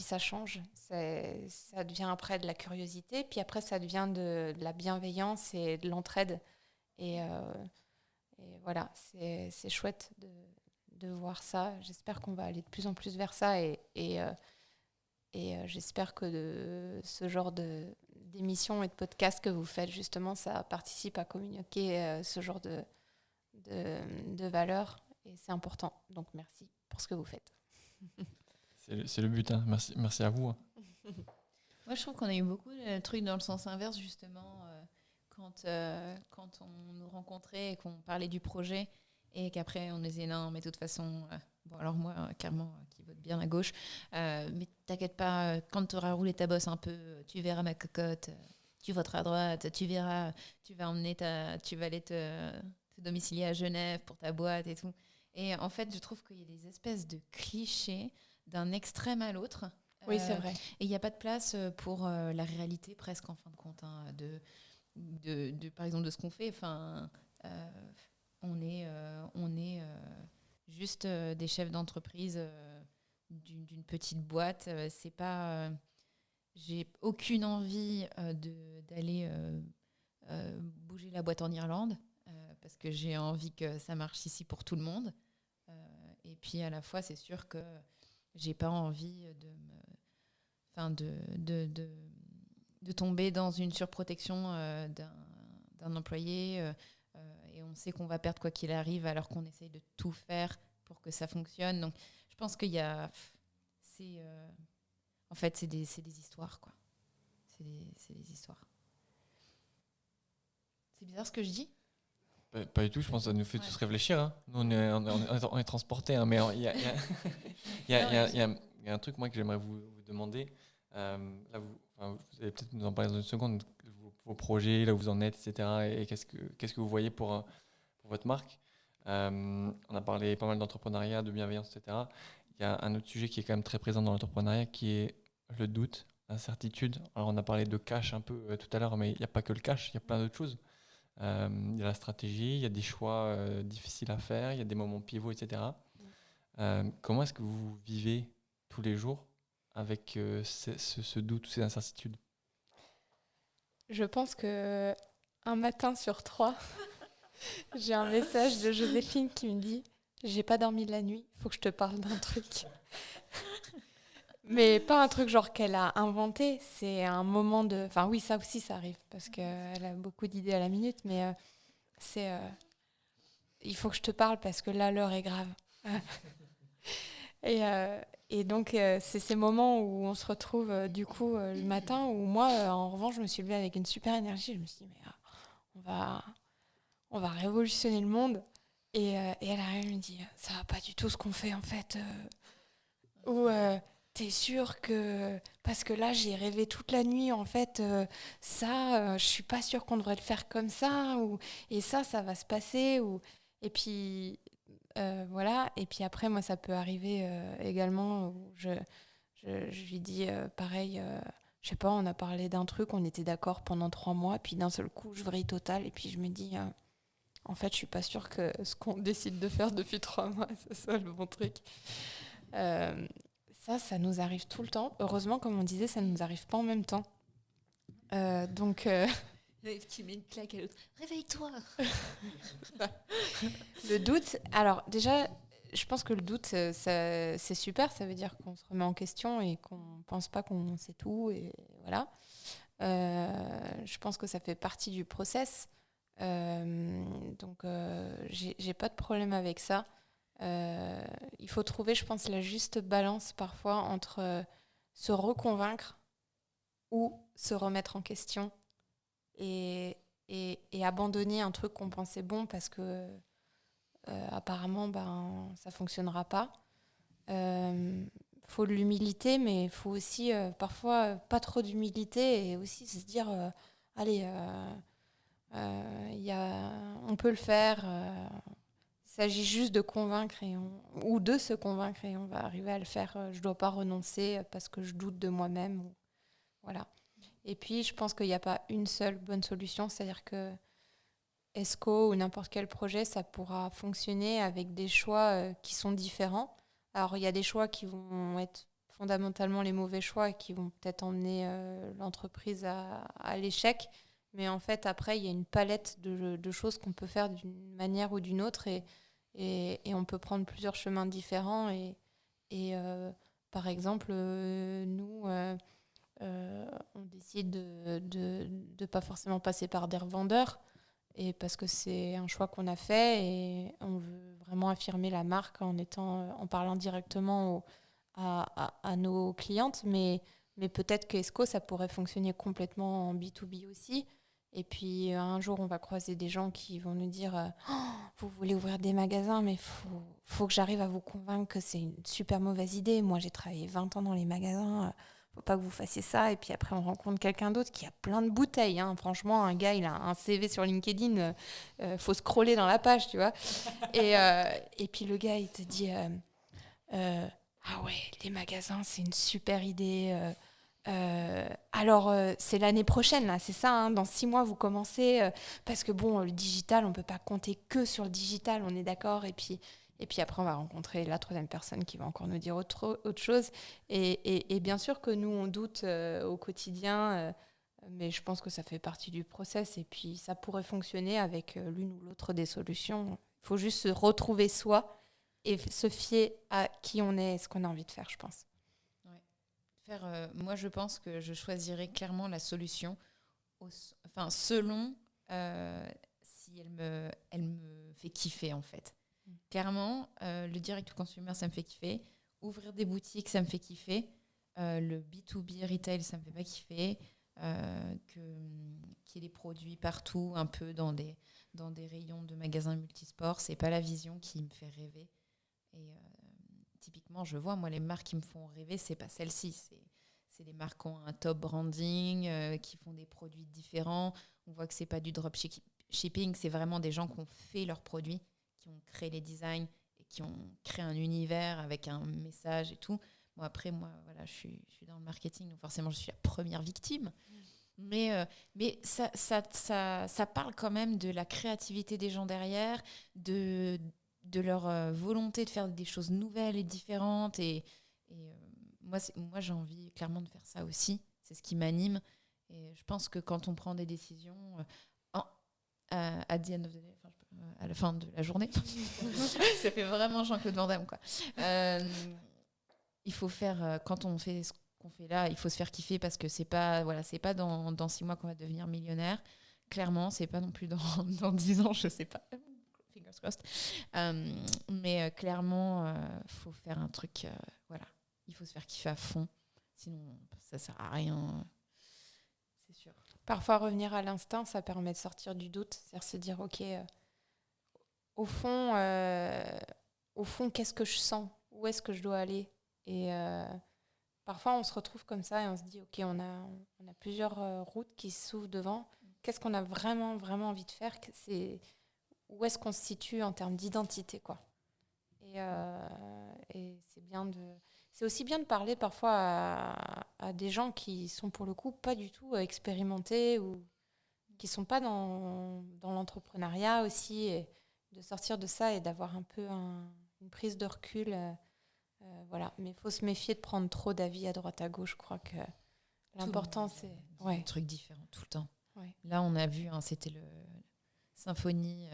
ça change. Ça devient après de la curiosité. Puis après, ça devient de la bienveillance et de l'entraide. Et voilà, c'est chouette de voir ça. J'espère qu'on va aller de plus en plus vers ça. Et j'espère que ce genre d'émissions et de podcasts que vous faites, justement, ça participe à communiquer ce genre de valeurs. Et c'est important. Donc, merci pour ce que vous faites. C'est le but, hein. Merci à vous. Hein. Moi, je trouve qu'on a eu beaucoup de trucs dans le sens inverse, justement, quand on nous rencontrait et qu'on parlait du projet et qu'après on disait non, mais de toute façon, bon, alors moi, clairement, qui vote bien à gauche, mais t'inquiète pas, quand tu auras roulé ta bosse un peu, tu verras ma cocotte, tu voteras à droite, tu verras, tu vas aller te domicilier à Genève pour ta boîte et tout. Et en fait, je trouve qu'il y a des espèces de clichés d'un extrême à l'autre. Oui, c'est vrai. Et il n'y a pas de place pour la réalité, presque, en fin de compte, hein, par exemple, de ce qu'on fait. Enfin, on est juste des chefs d'entreprise d'une petite boîte. C'est pas... j'ai aucune envie d'aller bouger la boîte en Irlande, parce que j'ai envie que ça marche ici pour tout le monde. Et puis, à la fois, c'est sûr que j'ai pas envie de tomber dans une surprotection d'un employé, et on sait qu'on va perdre quoi qu'il arrive, alors qu'on essaye de tout faire pour que ça fonctionne. Donc, je pense qu'il y a... en fait, c'est des histoires, quoi. C'est des histoires. C'est bizarre ce que je dis ? Pas du tout, je pense que ça nous fait tous réfléchir. Hein. Nous, on est transportés, hein, mais il y a un truc moi, que j'aimerais vous demander. Là, vous allez peut-être nous en parler dans une seconde, vos projets, là où vous en êtes, etc. Et qu'est-ce que vous voyez pour votre marque. On a parlé pas mal d'entrepreneuriat, de bienveillance, etc. Il y a un autre sujet qui est quand même très présent dans l'entrepreneuriat, qui est le doute, l'incertitude. Alors, on a parlé de cash un peu tout à l'heure, mais il n'y a pas que le cash, il y a plein d'autres choses. Il y a la stratégie, il y a des choix difficiles à faire, il y a des moments pivots, etc. Comment est-ce que vous vivez tous les jours avec ce doute, ces incertitudes ? Je pense que un matin sur 3, j'ai un message de Joséphine qui me dit « J'ai pas dormi de la nuit, il faut que je te parle d'un truc. » Mais pas un truc genre qu'elle a inventé, c'est un moment de... Enfin oui, ça aussi, ça arrive, parce qu'elle a beaucoup d'idées à la minute, mais c'est... il faut que je te parle parce que là, l'heure est grave. Et donc, c'est ces moments où on se retrouve, du coup, le matin, où moi, en revanche, je me suis levée avec une super énergie. Je me suis dit, mais on va révolutionner le monde. Et elle arrive et me dit, ça va pas du tout ce qu'on fait, en fait. Ou... t'es sûre que... Parce que là, j'ai rêvé toute la nuit, en fait, je suis pas sûre qu'on devrait le faire comme ça, et ça va se passer. Et puis, voilà. Et puis après, moi, ça peut arriver également, où je lui dis, pareil, je sais pas, on a parlé d'un truc, on était d'accord pendant 3 mois, puis d'un seul coup, je vrille total, et puis je me dis, en fait, je suis pas sûre que ce qu'on décide de faire depuis 3 mois, ce soit le bon truc. Ça nous arrive tout le temps. Heureusement, comme on disait, ça ne nous arrive pas en même temps. Donc... Tu mets une claque à l'autre. Réveille-toi. Le doute... Alors, déjà, je pense que le doute, c'est super. Ça veut dire qu'on se remet en question et qu'on ne pense pas qu'on sait tout. Et voilà. Je pense que ça fait partie du process. Donc, j'ai pas de problème avec ça. Il faut trouver, je pense, la juste balance parfois entre se reconvaincre ou se remettre en question et abandonner un truc qu'on pensait bon parce que apparemment ça fonctionnera pas. Faut de l'humilité, mais il faut aussi parfois pas trop d'humilité et aussi se dire allez, on peut le faire. Il s'agit juste de convaincre ou de se convaincre et on va arriver à le faire. Je dois pas renoncer parce que je doute de moi-même. Voilà. Et puis, je pense qu'il n'y a pas une seule bonne solution. C'est-à-dire que ESCO ou n'importe quel projet, ça pourra fonctionner avec des choix qui sont différents. Alors, il y a des choix qui vont être fondamentalement les mauvais choix et qui vont peut-être emmener l'entreprise à l'échec. Mais en fait, après, il y a une palette de choses qu'on peut faire d'une manière ou d'une autre et on peut prendre plusieurs chemins différents. Et par exemple, nous, on décide de pas forcément passer par des revendeurs et parce que c'est un choix qu'on a fait et on veut vraiment affirmer la marque en parlant directement à nos clientes. Mais peut-être que ESCO, ça pourrait fonctionner complètement en B2B aussi. Et puis un jour, on va croiser des gens qui vont nous dire vous voulez ouvrir des magasins, mais faut que j'arrive à vous convaincre que c'est une super mauvaise idée. Moi, j'ai travaillé 20 ans dans les magasins, faut pas que vous fassiez ça. Et puis après, on rencontre quelqu'un d'autre qui a plein de bouteilles. Hein. Franchement, un gars, il a un CV sur LinkedIn, faut scroller dans la page, tu vois. Et puis le gars, il te dit ah ouais, les magasins, c'est une super idée. Alors, c'est l'année prochaine, là, c'est ça, hein, dans 6 mois, vous commencez, parce que bon, le digital, on ne peut pas compter que sur le digital, on est d'accord, et puis après, on va rencontrer la troisième personne qui va encore nous dire autre chose, et bien sûr que nous, on doute au quotidien, mais je pense que ça fait partie du process, et puis ça pourrait fonctionner avec l'une ou l'autre des solutions. Il faut juste se retrouver soi, et se fier à qui on est et ce qu'on a envie de faire, je pense. Moi, je pense que je choisirais clairement la solution selon si elle me fait kiffer, en fait. Clairement, le direct to consumer, ça me fait kiffer. Ouvrir des boutiques, ça me fait kiffer. Le B2B retail, ça me fait pas kiffer. Qu'il y ait des produits partout, un peu dans des rayons de magasins multisports, c'est pas la vision qui me fait rêver. Et typiquement, je vois, moi, les marques qui me font rêver, c'est pas celles-ci. C'est des marques qui ont un top branding, qui font des produits différents. On voit que c'est pas du dropshipping, c'est vraiment des gens qui ont fait leurs produits, qui ont créé les designs et qui ont créé un univers avec un message et tout. Bon, après, moi, voilà, je suis dans le marketing, donc forcément, je suis la première victime. Mais ça parle quand même de la créativité des gens derrière, de leur volonté de faire des choses nouvelles et différentes. Et moi, j'ai envie clairement de faire ça aussi. C'est ce qui m'anime. Et je pense que quand on prend des décisions, à la fin de la journée, ça fait vraiment Jean-Claude Van Damme, quoi. Il faut faire, quand on fait ce qu'on fait là, il faut se faire kiffer parce que c'est pas dans 6 mois qu'on va devenir millionnaire. Clairement, c'est pas non plus dans 10 ans, je sais pas. Fingers crossed. Mais clairement, faut faire un truc, il faut se faire kiffer à fond, sinon ça sert à rien, c'est sûr. Parfois, revenir à l'instinct, ça permet de sortir du doute, c'est-à-dire se dire, ok, au fond, qu'est-ce que je sens ? Où est-ce que je dois aller ? Et parfois, on se retrouve comme ça et on se dit, ok, on a plusieurs routes qui s'ouvrent devant. Qu'est-ce qu'on a vraiment, vraiment envie de faire ? Où est-ce qu'on se situe en termes d'identité, quoi ? Et c'est aussi bien de parler parfois à des gens qui sont pour le coup pas du tout expérimentés ou qui sont pas dans l'entrepreneuriat aussi, et de sortir de ça et d'avoir un peu une prise de recul. Voilà. Mais il faut se méfier de prendre trop d'avis à droite à gauche. Je crois que l'important, c'est des trucs différents tout le temps. Ouais. Là, on a vu, c'était le Symphonie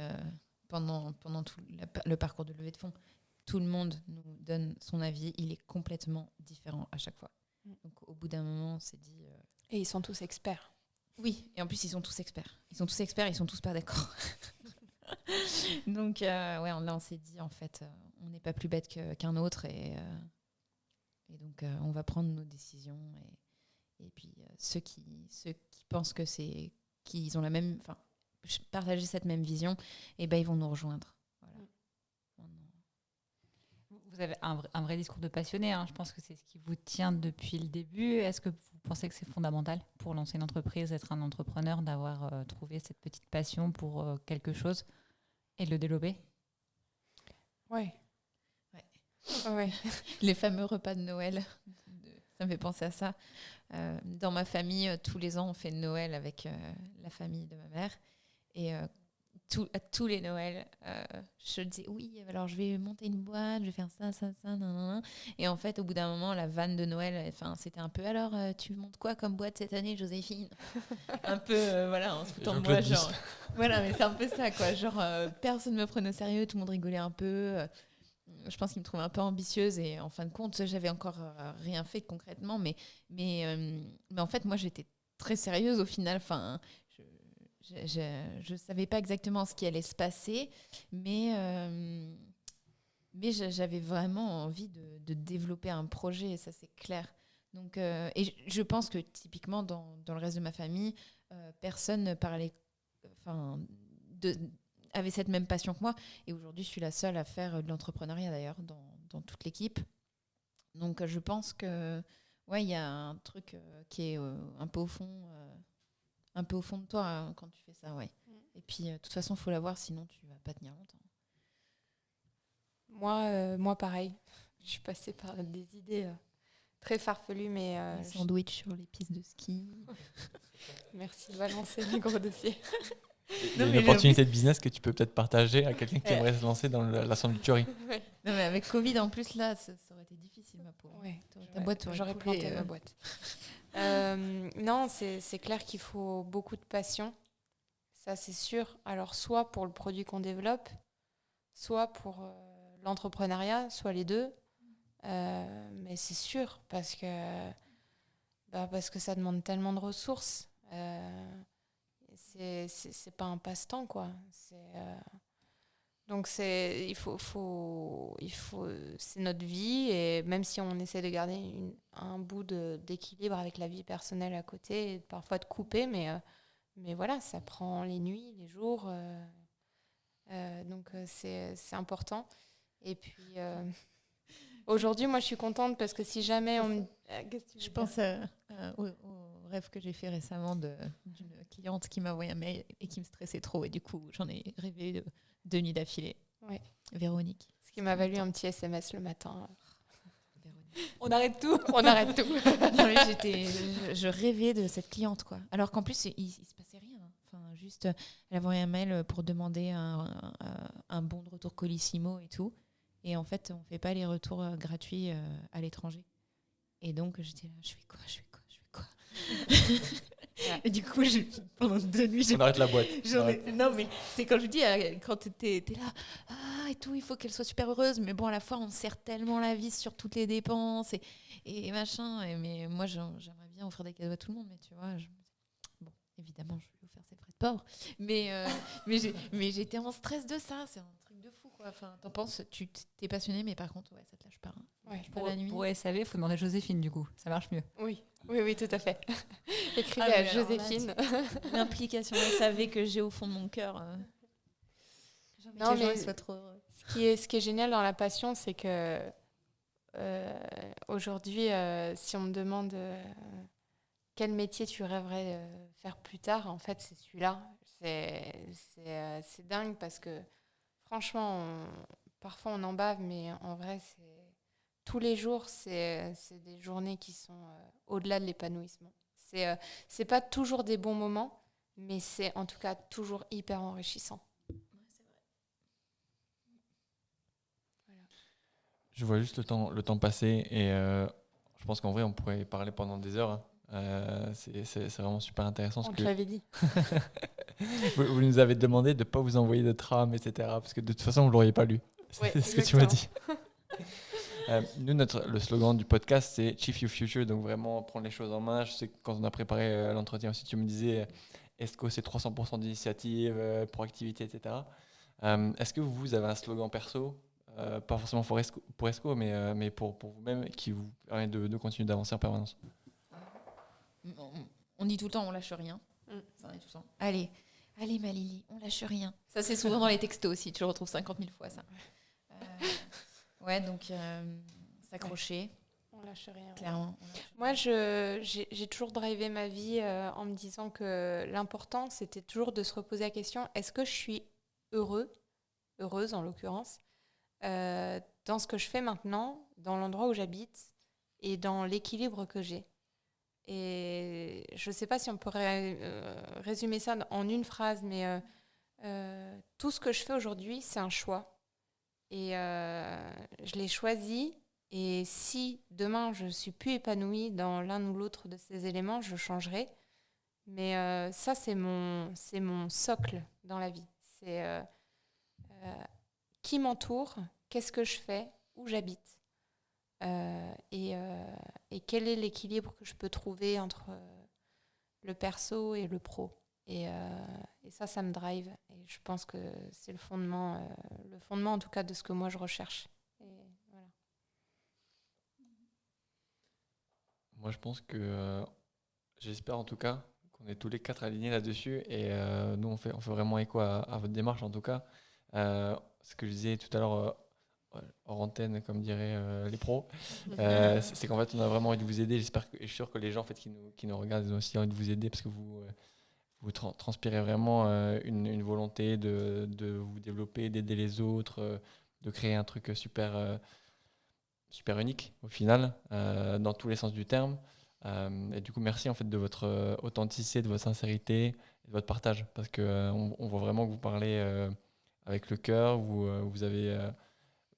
pendant tout le parcours de levée de fonds. Tout le monde nous donne son avis, il est complètement différent à chaque fois. Donc au bout d'un moment, on s'est dit... Et ils sont tous experts. Oui, et en plus ils sont tous experts. Ils sont tous pas d'accord. Donc là on s'est dit en fait, on n'est pas plus bête qu'un autre et donc on va prendre nos décisions et puis ceux qui pensent que c'est qui ont la même, enfin, partager cette même vision, et ben ils vont nous rejoindre. Voilà. Vous avez un vrai discours de passionné, hein. Je pense que c'est ce qui vous tient depuis le début. Est-ce que vous pensez que c'est fondamental pour lancer une entreprise, d'être un entrepreneur, d'avoir trouvé cette petite passion pour quelque chose et de le développer? Ouais. Ouais. Ouais. Les fameux repas de Noël, ça me fait penser à ça. Dans ma famille, tous les ans, on fait Noël avec la famille de ma mère. Et à tous les Noëls, je disais oui, alors je vais monter une boîte, je vais faire ça, nanana. Et en fait, au bout d'un moment, la vanne de Noël, c'était un peu alors, tu montes quoi comme boîte cette année, Joséphine? Un peu, voilà, en se foutant de moi, genre. Voilà, mais c'est un peu ça, quoi. Genre, personne ne me prenait au sérieux, tout le monde rigolait un peu. Je pense qu'ils me trouvaient un peu ambitieuse et en fin de compte, j'avais encore rien fait concrètement, mais en fait, moi, j'étais très sérieuse au final. Enfin, je savais pas exactement ce qui allait se passer, mais j'avais vraiment envie de développer un projet, et ça c'est clair. Donc, et je pense que typiquement dans le reste de ma famille, personne ne parlait, avait cette même passion que moi. Et aujourd'hui, je suis la seule à faire de l'entrepreneuriat d'ailleurs dans toute l'équipe. Donc, je pense que ouais, il y a un truc qui est un peu au fond de toi hein, quand tu fais ça, ouais. Et puis, de toute façon, il faut l'avoir, sinon tu vas pas tenir longtemps. Moi, pareil. Je suis passée par des idées très farfelues, mais... Les sandwichs sur les pistes de ski. Merci de balancer les gros dossiers. Il y a une opportunité de business que tu peux peut-être partager à quelqu'un qui aimerait se lancer dans la sandwicherie. Ouais. Non, mais avec Covid, en plus, là, ça aurait été difficile, ma pauvre. Ouais, Ta boîte, j'aurais planté ma boîte. Non, c'est clair qu'il faut beaucoup de passion. Ça, c'est sûr. Alors, soit pour le produit qu'on développe, soit pour l'entrepreneuriat, soit les deux. Mais c'est sûr, parce que ça demande tellement de ressources. C'est pas un passe-temps, quoi. Donc, c'est notre vie. Et même si on essaie de garder un bout d'équilibre avec la vie personnelle à côté, et parfois de couper, mais voilà, ça prend les nuits, les jours. Donc, c'est important. Et puis, aujourd'hui, moi, je suis contente parce que si jamais on me... Je pense au rêve que j'ai fait récemment d'une cliente qui m'a envoyé un mail et qui me stressait trop. Et du coup, j'en ai rêvé 2 nuits d'affilée. Ouais. Véronique. Ce qui m'a valu un petit SMS le matin. Véronique. On arrête tout. On arrête tout. Non, mais je rêvais de cette cliente, quoi. Alors qu'en plus, il se passait rien. Enfin, juste, elle avait envoyé un mail pour demander un bon de retour Colissimo et tout. Et en fait, on fait pas les retours gratuits à l'étranger. Et donc, j'étais là, je fais quoi Et du coup, pendant 2 nuits, On arrête la boîte. Non, mais c'est quand je dis, quand t'es là, et tout, il faut qu'elle soit super heureuse, mais bon, à la fois, on serre tellement la vis sur toutes les dépenses et machin. Mais moi, j'aimerais bien offrir des cadeaux à tout le monde, mais tu vois, bon, évidemment, je vais lui offrir ses frais de port. Mais j'étais en stress de ça, c'est un truc de fou, quoi. Enfin, t'en penses, tu t'es passionné, mais par contre, ouais, ça te lâche pas. Hein. Ouais, Pas la nuit. Pour SAV, il faut demander à Joséphine, du coup. Ça marche mieux. Oui, tout à fait. Écrivez Ah, à mais alors là, Joséphine. L'implication SAV que j'ai au fond de mon cœur. Non, que les gens mais soient trop heureux. Ce qui est génial dans la passion, c'est que aujourd'hui, si on me demande quel métier tu rêverais faire plus tard, en fait, c'est celui-là. C'est dingue parce que franchement, parfois on en bave, mais en vrai, tous les jours, c'est des journées qui sont au-delà de l'épanouissement. C'est pas toujours des bons moments, mais c'est en tout cas toujours hyper enrichissant. Je vois juste le temps passer et je pense qu'en vrai, on pourrait parler pendant des heures. Hein. C'est vraiment super intéressant. On te l'avait dit. Vous nous avez demandé de ne pas vous envoyer de trame, etc. Parce que de toute façon, vous ne l'auriez pas lu. Ouais, c'est ce que tu m'as dit. Nous, le slogan du podcast, c'est Chief Your Future. Donc vraiment prendre les choses en main. Je sais que quand on a préparé l'entretien aussi, tu me disais ESCO, c'est 300% d'initiative, proactivité, etc. Est-ce que vous avez un slogan perso pas forcément pour ESCO, mais pour vous-même, qui vous permet de continuer d'avancer en permanence? On dit tout le temps, on lâche rien. on est tout le temps. Allez ma Lily, on lâche rien. Ça, c'est souvent dans les textos aussi. Tu le retrouves 50 000 fois, ça. Donc s'accrocher. On lâche rien. Clairement. Moi, j'ai toujours drivé ma vie en me disant que l'important, c'était toujours de se reposer la question, est-ce que je suis heureuse en l'occurrence, dans ce que je fais maintenant, dans l'endroit où j'habite et dans l'équilibre que j'ai. Et je ne sais pas si on pourrait résumer ça en une phrase, mais tout ce que je fais aujourd'hui, c'est un choix. Et je l'ai choisi. Et si demain, je ne suis plus épanouie dans l'un ou l'autre de ces éléments, je changerai. Mais ça, c'est mon socle dans la vie. C'est qui m'entoure, qu'est-ce que je fais, où j'habite. Et quel est l'équilibre que je peux trouver entre le perso et le pro. Et ça me drive. Et je pense que c'est le fondement en tout cas de ce que moi je recherche. Et voilà. Moi, je pense que j'espère en tout cas qu'on est tous les 4 alignés là-dessus. Et nous, on fait vraiment écho à votre démarche en tout cas. Ce que je disais tout à l'heure hors antenne, comme diraient les pros, c'est qu'en fait, on a vraiment envie de vous aider. Je suis sûr que les gens en fait, qui nous regardent, ils ont aussi envie de vous aider parce que vous transpirez vraiment une volonté de vous développer, d'aider les autres, de créer un truc super unique au final, dans tous les sens du terme. Et du coup, merci en fait de votre authenticité, de votre sincérité et de votre partage, parce qu'on on voit vraiment que vous parlez avec le cœur, vous avez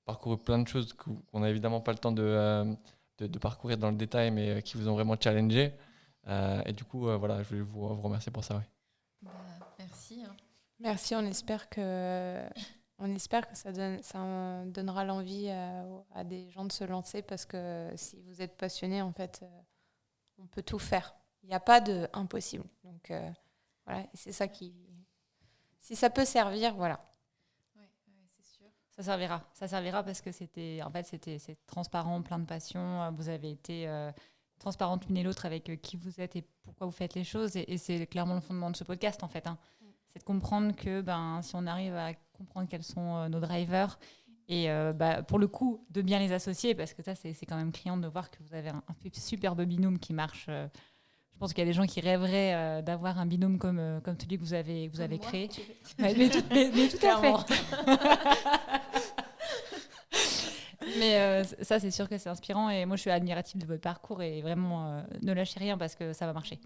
parcouru plein de choses qu'on n'a évidemment pas le temps de parcourir dans le détail, mais qui vous ont vraiment challengé. Et du coup, voilà, je voulais vous remercier pour ça. Ouais. Merci. Merci, on espère que ça donnera l'envie à des gens de se lancer, parce que si vous êtes passionné, en fait, on peut tout faire. Il n'y a pas d'impossible. Donc voilà, c'est ça qui... Si ça peut servir, voilà. Ouais, c'est sûr. Ça servira parce que c'est transparent, plein de passion. Vous avez été transparentes l'une et l'autre avec qui vous êtes et pourquoi vous faites les choses. Et c'est clairement le fondement de ce podcast, en fait. C'est de comprendre que si on arrive à comprendre quels sont nos drivers et pour le coup, de bien les associer, parce que ça, c'est quand même criant de voir que vous avez un superbe binôme qui marche. Je pense qu'il y a des gens qui rêveraient d'avoir un binôme comme celui que vous avez créé. Mais tout à fait. Mais ça, c'est sûr que c'est inspirant. Et moi, je suis admirative de votre parcours. Et vraiment, ne lâchez rien parce que ça va marcher.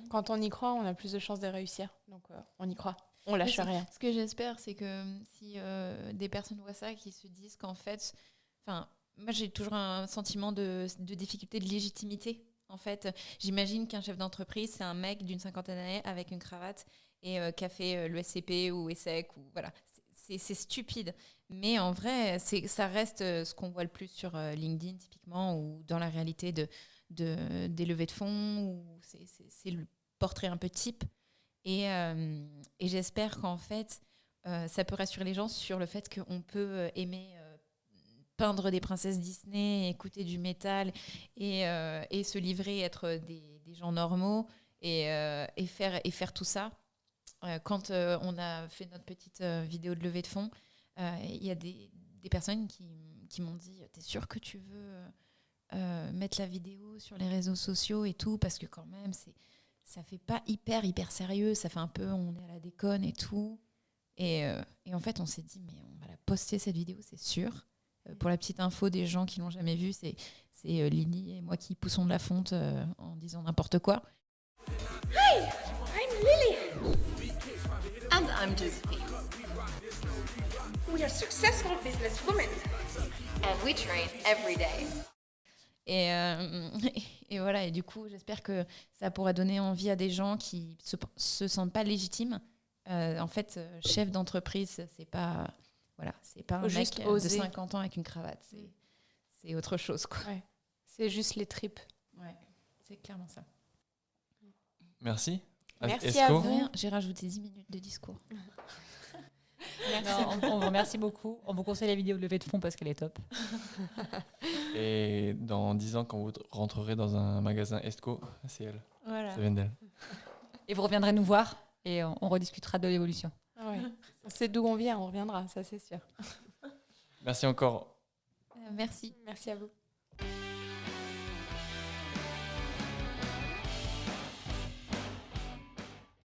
Quand on y croit, on a plus de chances de réussir. Donc, on y croit. On lâche rien. Ce que j'espère, c'est que si des personnes voient ça, qui se disent qu'en fait... Moi, j'ai toujours un sentiment de difficulté de légitimité. En fait, j'imagine qu'un chef d'entreprise, c'est un mec d'une 50aine d'années avec une cravate et qui a fait le SCP ou ESSEC. Voilà. C'est stupide. Mais en vrai, ça reste ce qu'on voit le plus sur LinkedIn, typiquement, ou dans la réalité des levées de fonds, où c'est le portrait un peu type. Et j'espère qu'en fait, ça peut rassurer les gens sur le fait qu'on peut aimer peindre des princesses Disney, écouter du métal et se livrer, être des gens normaux et faire tout ça. Quand on a fait notre petite vidéo de levée de fonds, il y a des personnes qui m'ont dit « T'es sûre que tu veux mettre la vidéo sur les réseaux sociaux et tout, parce que quand même, ça fait pas hyper sérieux, ça fait un peu, on est à la déconne et tout. » Et en fait, on s'est dit « Mais on va la poster cette vidéo, c'est sûr. » Pour la petite info des gens qui l'ont jamais vue, c'est Lily et moi qui poussons de la fonte en disant n'importe quoi. Hi, I'm Lily. And I'm Josephine. We are successful businesswomen. And we train every day. Et voilà, et du coup, j'espère que ça pourra donner envie à des gens qui se sentent pas légitimes. En fait, chef d'entreprise, c'est pas un mec de 50 ans avec une cravate. C'est autre chose, quoi. Ouais. C'est juste les tripes. Ouais, c'est clairement ça. Merci. Merci à vous. J'ai rajouté 10 minutes de discours. On vous remercie beaucoup. On vous conseille la vidéo de levée de fonds parce qu'elle est top. Et dans 10 ans, quand vous rentrerez dans un magasin Estco, c'est elle. Voilà. Ça vient d'elle. Et vous reviendrez nous voir et on rediscutera de l'évolution. Ah ouais. On sait d'où on vient, on reviendra, ça c'est sûr. Merci encore. Merci. Merci à vous.